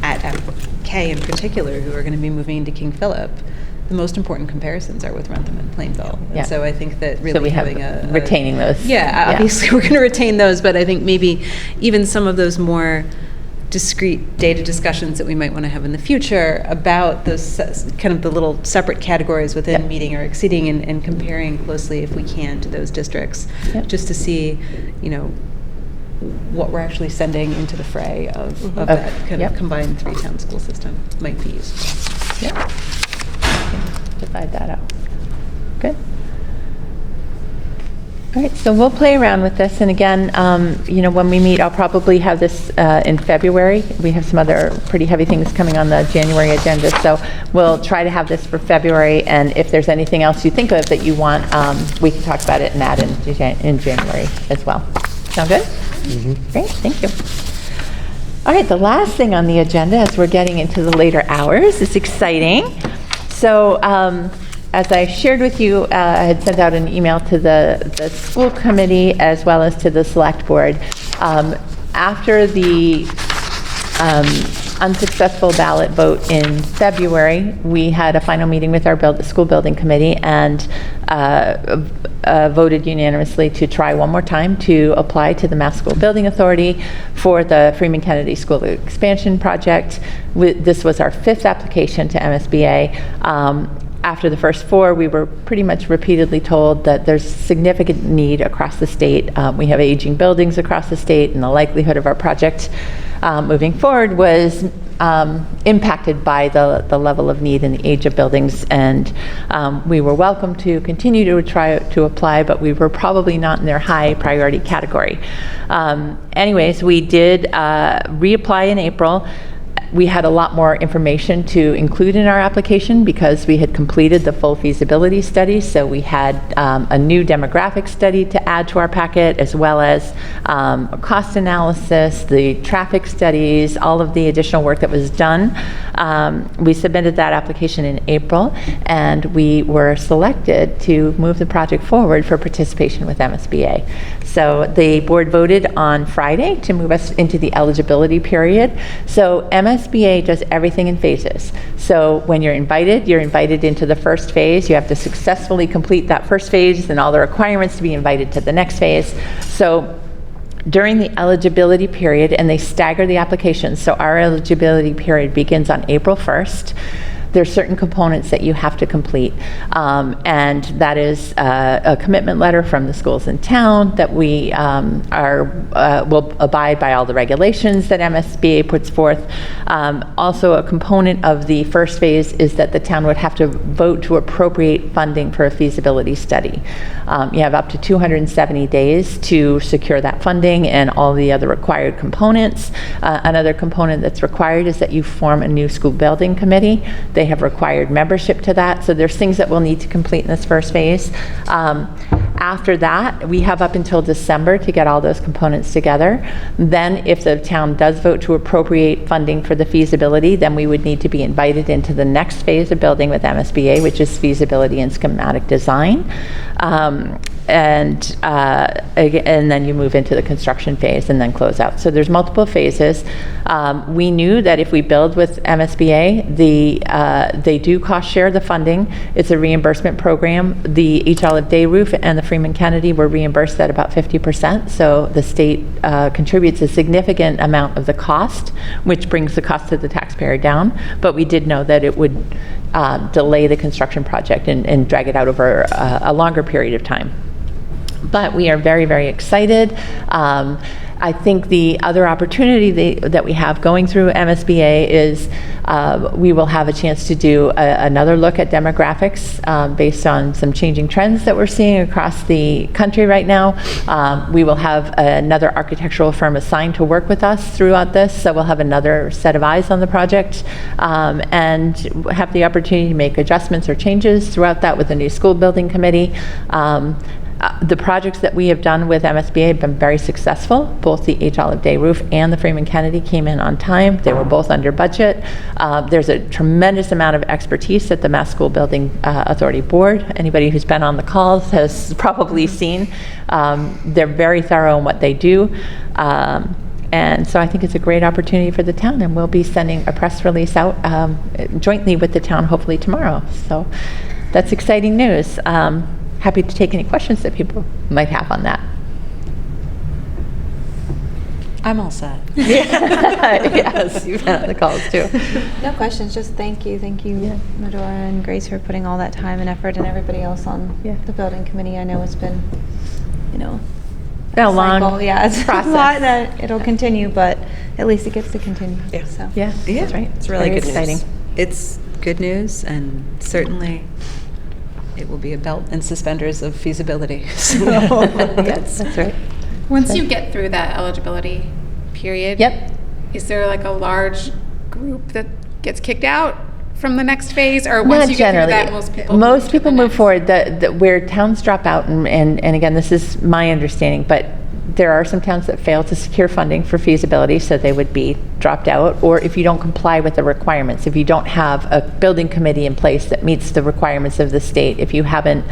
at FK in particular, who are going to be moving to King Philip, the most important comparisons are with Rentham and Plainville. And so I think that really so we have retaining those. Yeah, obviously we're going to retain those, but I think maybe even some of those more discrete data discussions that we might want to have in the future about those kind of the little separate categories within meeting or exceeding, and comparing closely, if we can, to those districts, just to see, what we're actually sending into the fray of that kind of combined 3-town school system might be useful. Yep. Divide that out. Good. All right, so we'll play around with this, and again, when we meet, I'll probably have this in February. We have some other pretty heavy things coming on the January agenda, so we'll try to have this for February, and if there's anything else you think of that you want, we can talk about it and add in January as well. Sound good? Mm-hmm. Great, thank you. All right, the last thing on the agenda, as we're getting into the later hours, is exciting. So, as I shared with you, I had sent out an email to the school committee as well as to the select board. After the unsuccessful ballot vote in February, we had a final meeting with our school building committee and voted unanimously to try one more time to apply to the Mass School Building Authority for the Freeman Kennedy School Expansion Project. This was our 5th application to MSBA. After the first 4, we were pretty much repeatedly told that there's significant need across the state. We have aging buildings across the state, and the likelihood of our project moving forward was impacted by the level of need and the age of buildings. And we were welcome to continue to try to apply, but we were probably not in their high priority category. Anyways, we did reapply in April. We had a lot more information to include in our application because we had completed the full feasibility study. So we had a new demographic study to add to our packet, as well as a cost analysis, the traffic studies, all of the additional work that was done. We submitted that application in April, and we were selected to move the project forward for participation with MSBA. So the board voted on Friday to move us into the eligibility period. So MSBA does everything in phases. So when you're invited into the first phase. You have to successfully complete that first phase and all the requirements to be invited to the next phase. So during the eligibility period, and they stagger the applications, so our eligibility period begins on April 1st. There's certain components that you have to complete, and that is a commitment letter from the schools in town that we will abide by all the regulations that MSBA puts forth. Also, a component of the first phase is that the town would have to vote to appropriate funding for a feasibility study. You have up to 270 days to secure that funding and all the other required components. Another component that's required is that you form a new school building committee. They have required membership to that, so there's things that we'll need to complete in this first phase. After that, we have up until December to get all those components together. Then if the town does vote to appropriate funding for the feasibility, then we would need to be invited into the next phase of building with MSBA, which is feasibility and schematic design. And then you move into the construction phase and then close out. So there's multiple phases. We knew that if we build with MSBA, they do cost share the funding. It's a reimbursement program. The Each Olive Day roof and the Freeman Kennedy were reimbursed at about 50%. So the state contributes a significant amount of the cost, which brings the cost to the taxpayer down. But we did know that it would delay the construction project and drag it out over a longer period of time. But we are very, very excited. I think the other opportunity that we have going through MSBA is we will have a chance to do another look at demographics based on some changing trends that we're seeing across the country right now. We will have another architectural firm assigned to work with us throughout this, so we'll have another set of eyes on the project and have the opportunity to make adjustments or changes throughout that with the new school building committee. The projects that we have done with MSBA have been very successful. Both the H. Olive Day roof and the Freeman Kennedy came in on time. They were both under budget. There's a tremendous amount of expertise at the Mass School Building Authority Board. Anybody who's been on the calls has probably seen. They're very thorough in what they do. And so I think it's a great opportunity for the town, and we'll be sending a press release out jointly with the town hopefully tomorrow. So that's exciting news. Happy to take any questions that people might have on that. I'm all set. Yes, you've been on the calls too. No questions, just thank you. Thank you, Medora and Grace, for putting all that time and effort, and everybody else on the building committee. I know it's been, a long cycle. Yeah, it's process. a lot that it'll continue, but at least it gets to continue. Yeah. So. Yeah, that's right. It's really Very good exciting. news. It's good news, and certainly it will be a belt and suspenders of feasibility. So Yes, that's right. Once you get through that eligibility period, is there like a large group that gets kicked out from the next phase, or once Not you get generally. through that, most people move forward. Where towns drop out, and again, this is my understanding, but there are some towns that fail to secure funding for feasibility, so they would be dropped out. Or if you don't comply with the requirements, if you don't have a building committee in place that meets the requirements of the state, if you haven't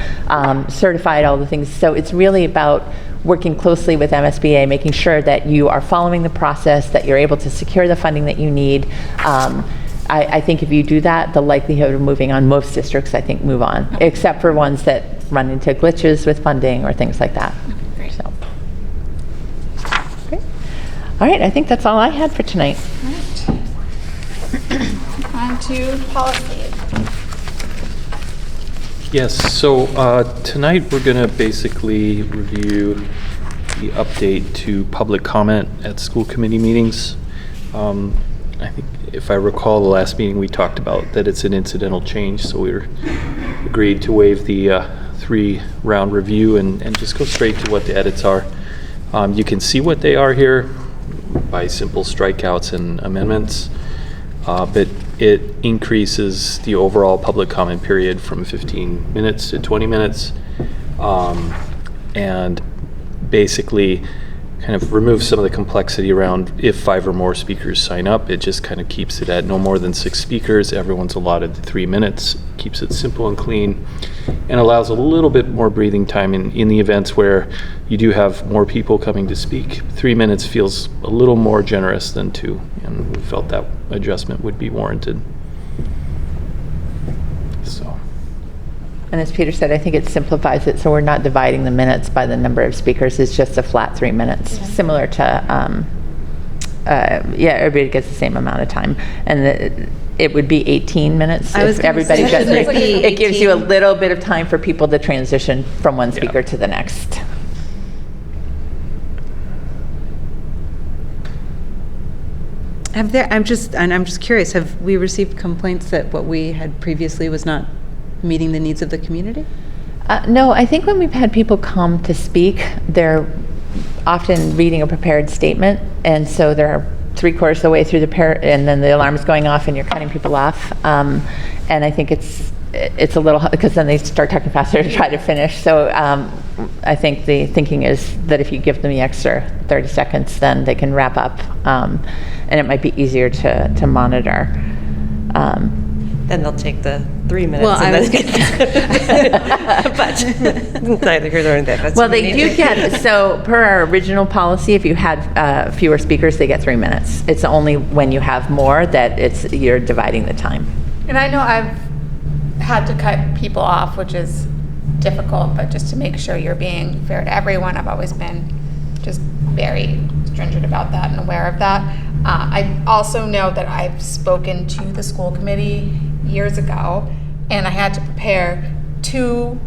certified all the things. So it's really about working closely with MSBA, making sure that you are following the process, that you're able to secure the funding that you need. I think if you do that, the likelihood of moving on, most districts, I think, move on, except for ones that run into glitches with funding or things like that. Great. So. Great. All right, I think that's all I had for tonight. All right. On to policy. Yes, so tonight we're going to basically review the update to public comment at school committee meetings. I think if I recall the last meeting we talked about that it's an incidental change, so we agreed to waive the 3-round review and just go straight to what the edits are. You can see what they are here by simple strikeouts and amendments, but it increases the overall public comment period from 15 minutes to 20 minutes, and basically kind of removes some of the complexity around if 5 or more speakers sign up. It just kind of keeps it at no more than 6 speakers. Everyone's allotted 3 minutes, keeps it simple and clean, and allows a little bit more breathing time in the events where you do have more people coming to speak. 3 minutes feels a little more generous than 2, and we felt that adjustment would be warranted. So. And as Peter said, I think it simplifies it, so we're not dividing the minutes by the number of speakers. It's just a flat 3 minutes, similar to, everybody gets the same amount of time. And it would be 18 minutes if everybody got three. It gives you a little bit of time for people to transition from one speaker to the next. I'm just curious, have we received complaints that what we had previously was not meeting the needs of the community? No, I think when we've had people come to speak, they're often reading a prepared statement, and so they're 3/4 of the way through and then the alarm is going off and you're cutting people off. And I think it's a little, because then they start talking faster to try to finish. So I think the thinking is that if you give them the extra 30 seconds, then they can wrap up, and it might be easier to monitor. Then they'll take the 3 minutes. Well, and I was but neither here nor there. That's Well, they do get, so per our original policy, if you had fewer speakers, they get 3 minutes. It's only when you have more that you're dividing the time. And I know I've had to cut people off, which is difficult, but just to make sure you're being fair to everyone, I've always been just very stringent about that and aware of that. I also know that I've spoken to the school committee years ago, and I had to prepare 2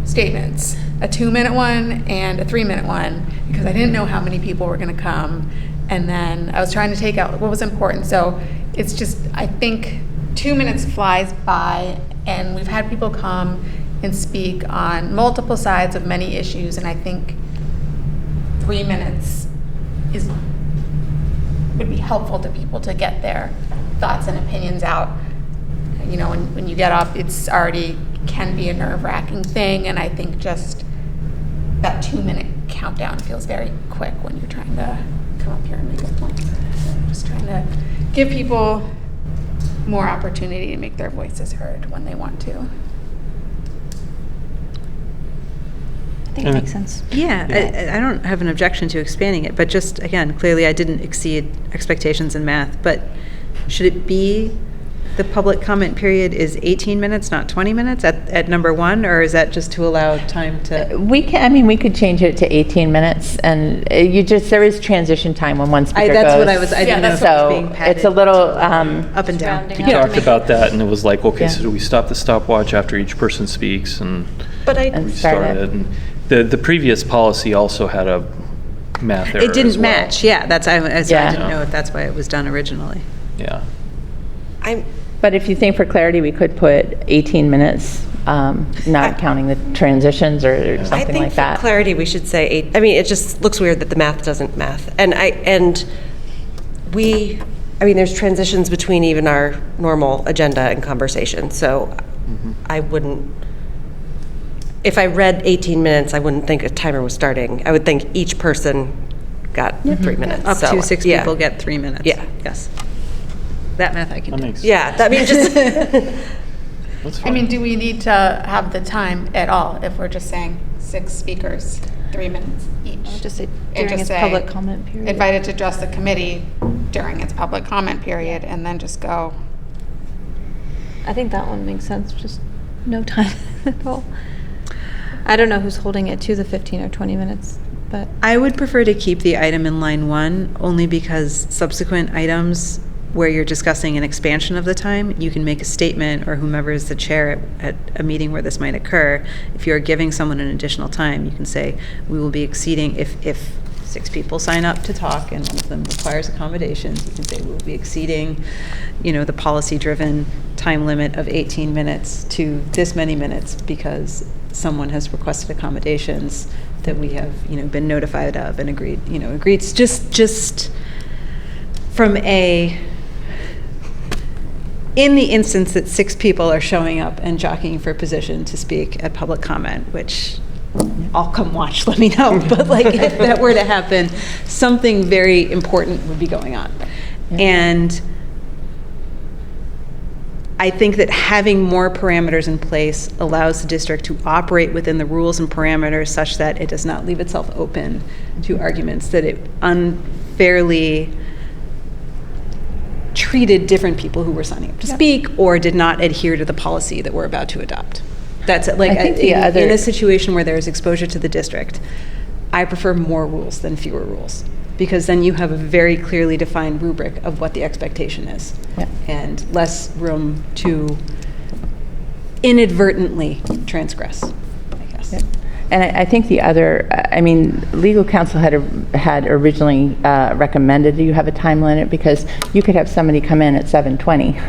statements, a 2-minute one and a 3-minute one, because I didn't know how many people were going to come. And then I was trying to take out what was important. So it's just, I think 2 minutes flies by, and we've had people come and speak on multiple sides of many issues, and I think 3 minutes would be helpful to people to get their thoughts and opinions out. You know, when you get up, it's already can be a nerve-wracking thing, and I think just that 2-minute countdown feels very quick when you're trying to come up here and make a point. So just trying to give people more opportunity to make their voices heard when they want to. I think it makes sense. Yeah, I don't have an objection to expanding it, but just, again, clearly I didn't exceed expectations in math, but should it be the public comment period is 18 minutes, not 20 minutes at number 1, or is that just to allow time to? We could change it to 18 minutes, and there is transition time when one speaker goes. That's what I didn't know if it was being padded. It's a little, Up and down. We talked about that, and it was like, okay, so do we stop the stopwatch after each person speaks and restart it? And the previous policy also had a math error It didn't as well. match, yeah, I Yeah. didn't know if that's why it was done originally. Yeah. but if you think for clarity, we could put 18 minutes, not counting the transitions or I something think like for that. clarity, we should say 8. I mean, it just looks weird that the math doesn't math. There's transitions between even our normal agenda and conversation. So I wouldn't, if I read 18 minutes, I wouldn't think a timer was starting. I would think each person got 3 minutes. Up So, to 6 yeah. people get 3 minutes. Yeah. Yes. That math I can That do. makes Yeah, that means just, That's I fine. mean, do we need to have the time at all if we're just saying 6 speakers, 3 minutes each? Just say And during just its say, public comment period. Invited to address the committee during its public comment period, and then just go. I think that one makes sense, just no time at all. I don't know who's holding it to the 15 or 20 minutes, but I would prefer to keep the item in line 1, only because subsequent items where you're discussing an expansion of the time, you can make a statement, or whomever is the chair at a meeting where this might occur, if you're giving someone an additional time, you can say, we will be exceeding, if 6 people sign up to talk and one of them requires accommodations, you can say, we'll be exceeding, the policy-driven time limit of 18 minutes to this many minutes because someone has requested accommodations that we have, been notified of and agreed, just from in the instance that 6 people are showing up and jockeying for position to speak at public comment, which I'll come watch, let me know. But if that were to happen, something very important would be going on. Yeah. And I think that having more parameters in place allows the district to operate within the rules and parameters such that it does not leave itself open to arguments that it unfairly treated different people who were signing up to speak or did not adhere to the policy that we're about to adopt. That's it. In a situation where there's exposure to the district, I prefer more rules than fewer rules, because then you have a very clearly defined rubric of what the expectation is, and less room to inadvertently transgress, I guess. Yep. And I think the other, legal counsel had originally recommended you have a time limit, because you could have somebody come in at 7:20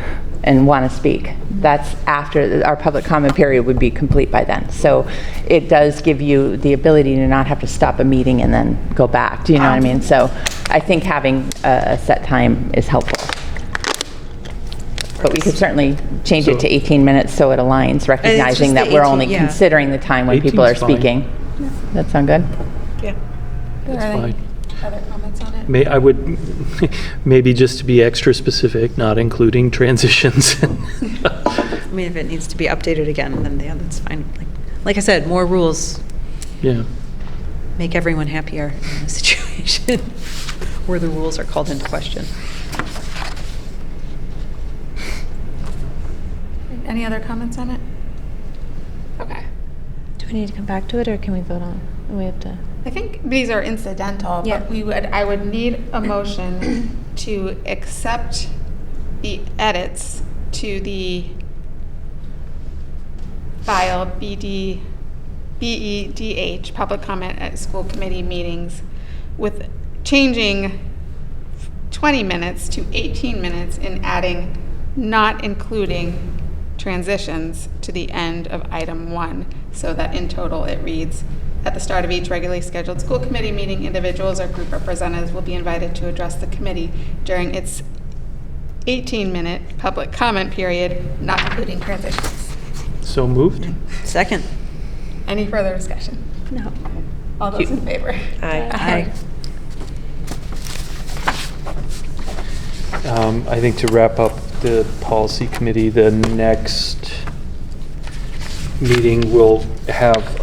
and want to speak. That's after our public comment period would be complete by then. So it does give you the ability to not have to stop a meeting and then go back. Do you know what I mean? So I think having a set time is helpful. But we could certainly change it to 18 minutes so it aligns, recognizing that we're only considering the time when people are 18's fine. speaking. That sound good? yeah. That's fine. Other comments on it? I would, maybe just to be extra specific, not including transitions. If it needs to be updated again, then that's fine. Like I said, more rules Yeah. make everyone happier in a situation where the rules are called into question. Any other comments on it? Okay. do we need to come back to it, or can we vote on it? We have to. I think these are incidental, Yeah. but I would need a motion to accept the edits to the file BD BEDH, public comment at school committee meetings, with changing 20 minutes to 18 minutes and adding not including transitions to the end of item 1, so that in total it reads, at the start of each regularly scheduled school committee meeting, individuals or group representatives will be invited to address the committee during its 18-minute public comment period, not including transitions. So moved? Second. Any further discussion? No. All those in favor? Aye. I think to wrap up the policy committee, the next meeting will have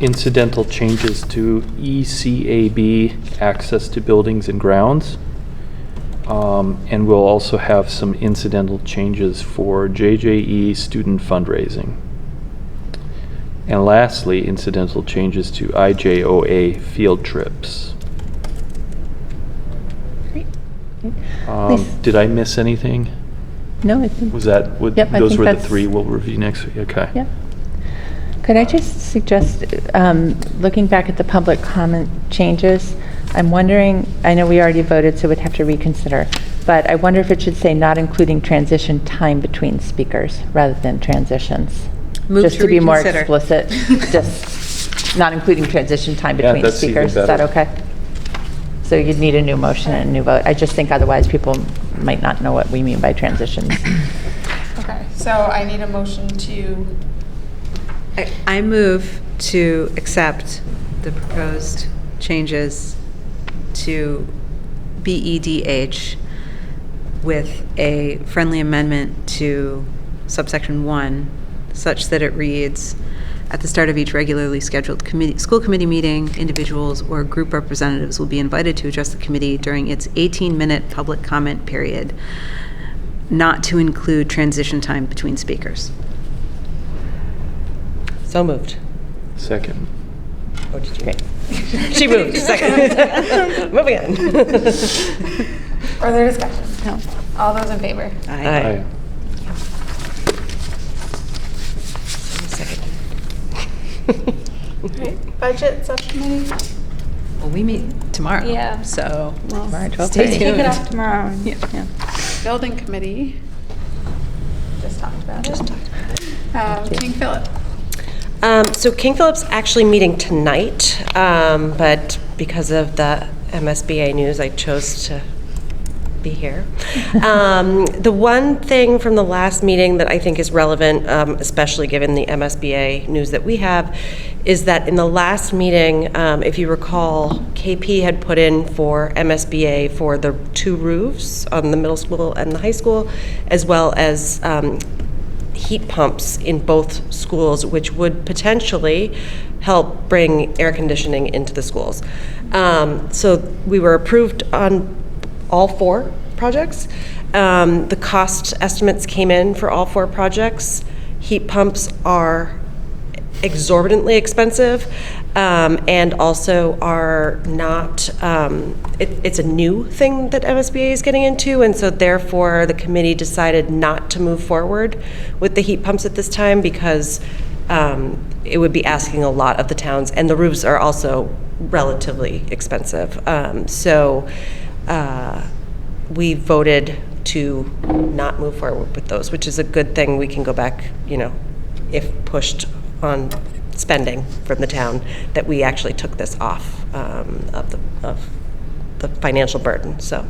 incidental changes to ECAB, access to buildings and grounds. And we'll also have some incidental changes for JJE student fundraising. And lastly, incidental changes to IJOA field trips. Did I miss anything? No, I think. Was that, Yep, I those think were the that's- 3 we'll review next week? Okay. Yep. Could I just suggest, looking back at the public comment changes, I'm wondering, I know we already voted, so we'd have to reconsider, but I wonder if it should say not including transition time between speakers rather than transitions. Move Just to to be more reconsider. explicit, just not including transition time Yeah, between that's even speakers. Is that better. okay? So you'd need a new motion and a new vote. I just think otherwise people might not know what we mean by transitions. Okay, so I need a motion to, I move to accept the proposed changes to BEDH with a friendly amendment to subsection 1, such that it reads, at the start of each regularly scheduled school committee meeting, individuals or group representatives will be invited to address the committee during its 18-minute public comment period, not to include transition time between speakers. So moved. Second. Oh, did you? She moved, second. Moving on. further discussion? No. All those in favor? Aye. All right, budget subcommittee? Well, we meet tomorrow. Yeah. So Tomorrow, stay 12:30. Take it tuned. off tomorrow. Yeah. Building committee? Just talked about it. King Philip? So King Philip's actually meeting tonight, but because of the MSBA news, I chose to be here. The one thing from the last meeting that I think is relevant, especially given the MSBA news that we have, is that in the last meeting, if you recall, KP had put in for MSBA for the 2 roofs on the middle school and the high school, as well as heat pumps in both schools, which would potentially help bring air conditioning into the schools. So we were approved on all 4 projects. The cost estimates came in for all 4 projects. Heat pumps are exorbitantly expensive, and also are not, it's a new thing that MSBA is getting into, and so therefore the committee decided not to move forward with the heat pumps at this time because it would be asking a lot of the towns, and the roofs are also relatively expensive. So we voted to not move forward with those, which is a good thing. We can go back, if pushed on spending from the town, that we actually took this off of the financial burden. So,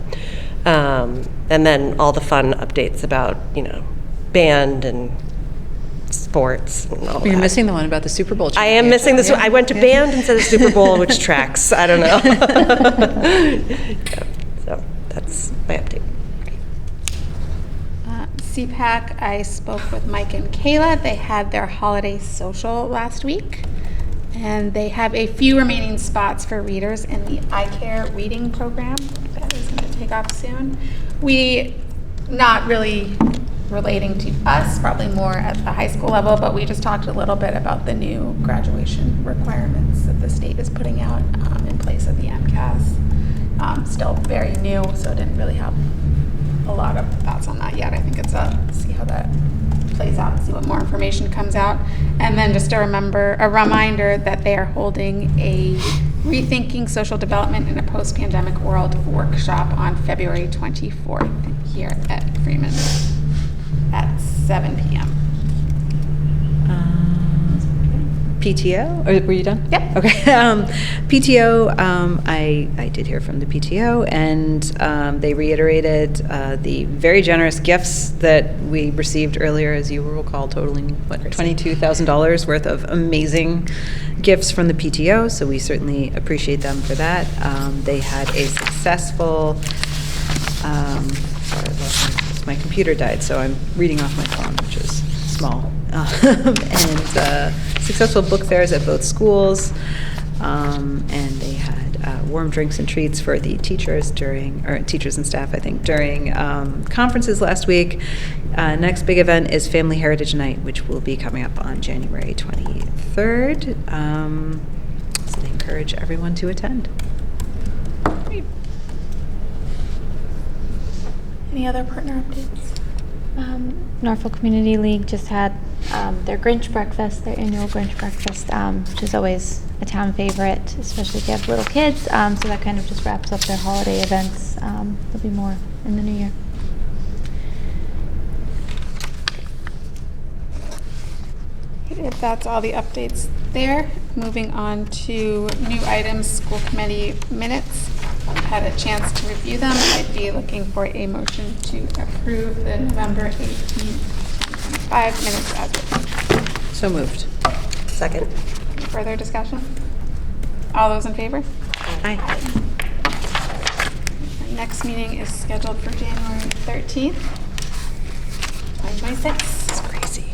and then all the fun updates about, band and sports and all You're that. missing the one about the Super Bowl. I am missing this one. I went to band instead of Super Bowl, which tracks. I don't know. Yeah, so that's my update. CPAC, I spoke with Mike and Kayla. They had their holiday social last week, and they have a few remaining spots for readers in the iCare reading program that is going to take off soon. We, not really relating to us, probably more at the high school level, but we just talked a little bit about the new graduation requirements that the state is putting out in place of the MCAS. Still very new, so didn't really have a lot of thoughts on that yet. I think it's see how that plays out and see what more information comes out. And then just a reminder that they are holding a Rethinking Social Development in a Post-Pandemic World workshop on February 24th here at Freeman at 7 p.m. PTO, or were you done? Yep. Okay. PTO, I did hear from the PTO, and they reiterated the very generous gifts that we received earlier, as you will recall, totaling, what, $22,000 worth of amazing gifts from the PTO, so we certainly appreciate them for that. They had a successful, sorry, my computer died, so I'm reading off my phone, which is small. And successful book fairs at both schools, and they had warm drinks and treats for the teachers teachers and staff, I think, during conferences last week. Next big event is Family Heritage Night, which will be coming up on January 23rd. So they encourage everyone to attend. Great. Any other partner updates? Norfolk Community League just had their Grinch breakfast, their annual Grinch breakfast, which is always a town favorite, especially if you have little kids. So that kind of just wraps up their holiday events. There'll be more in the new year. If that's all the updates there, moving on to new items, school committee minutes. I've had a chance to review them. I'd be looking for a motion to approve the November 18th, 2025 minutes as written. So moved. Second. Any further discussion? All those in favor? Aye. Our next meeting is scheduled for January 13th, 2026. It's crazy.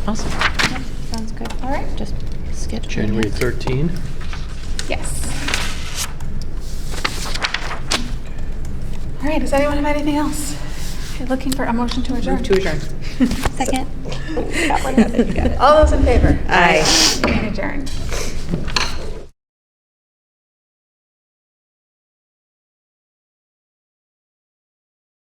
Awesome. Yep, sounds good. All right, just schedule. January 13. Yes. All right, does anyone have anything else? Okay, looking for a motion to adjourn. Move to adjourn. Second. Got one. You got it. All those in favor? Aye. Meeting adjourned.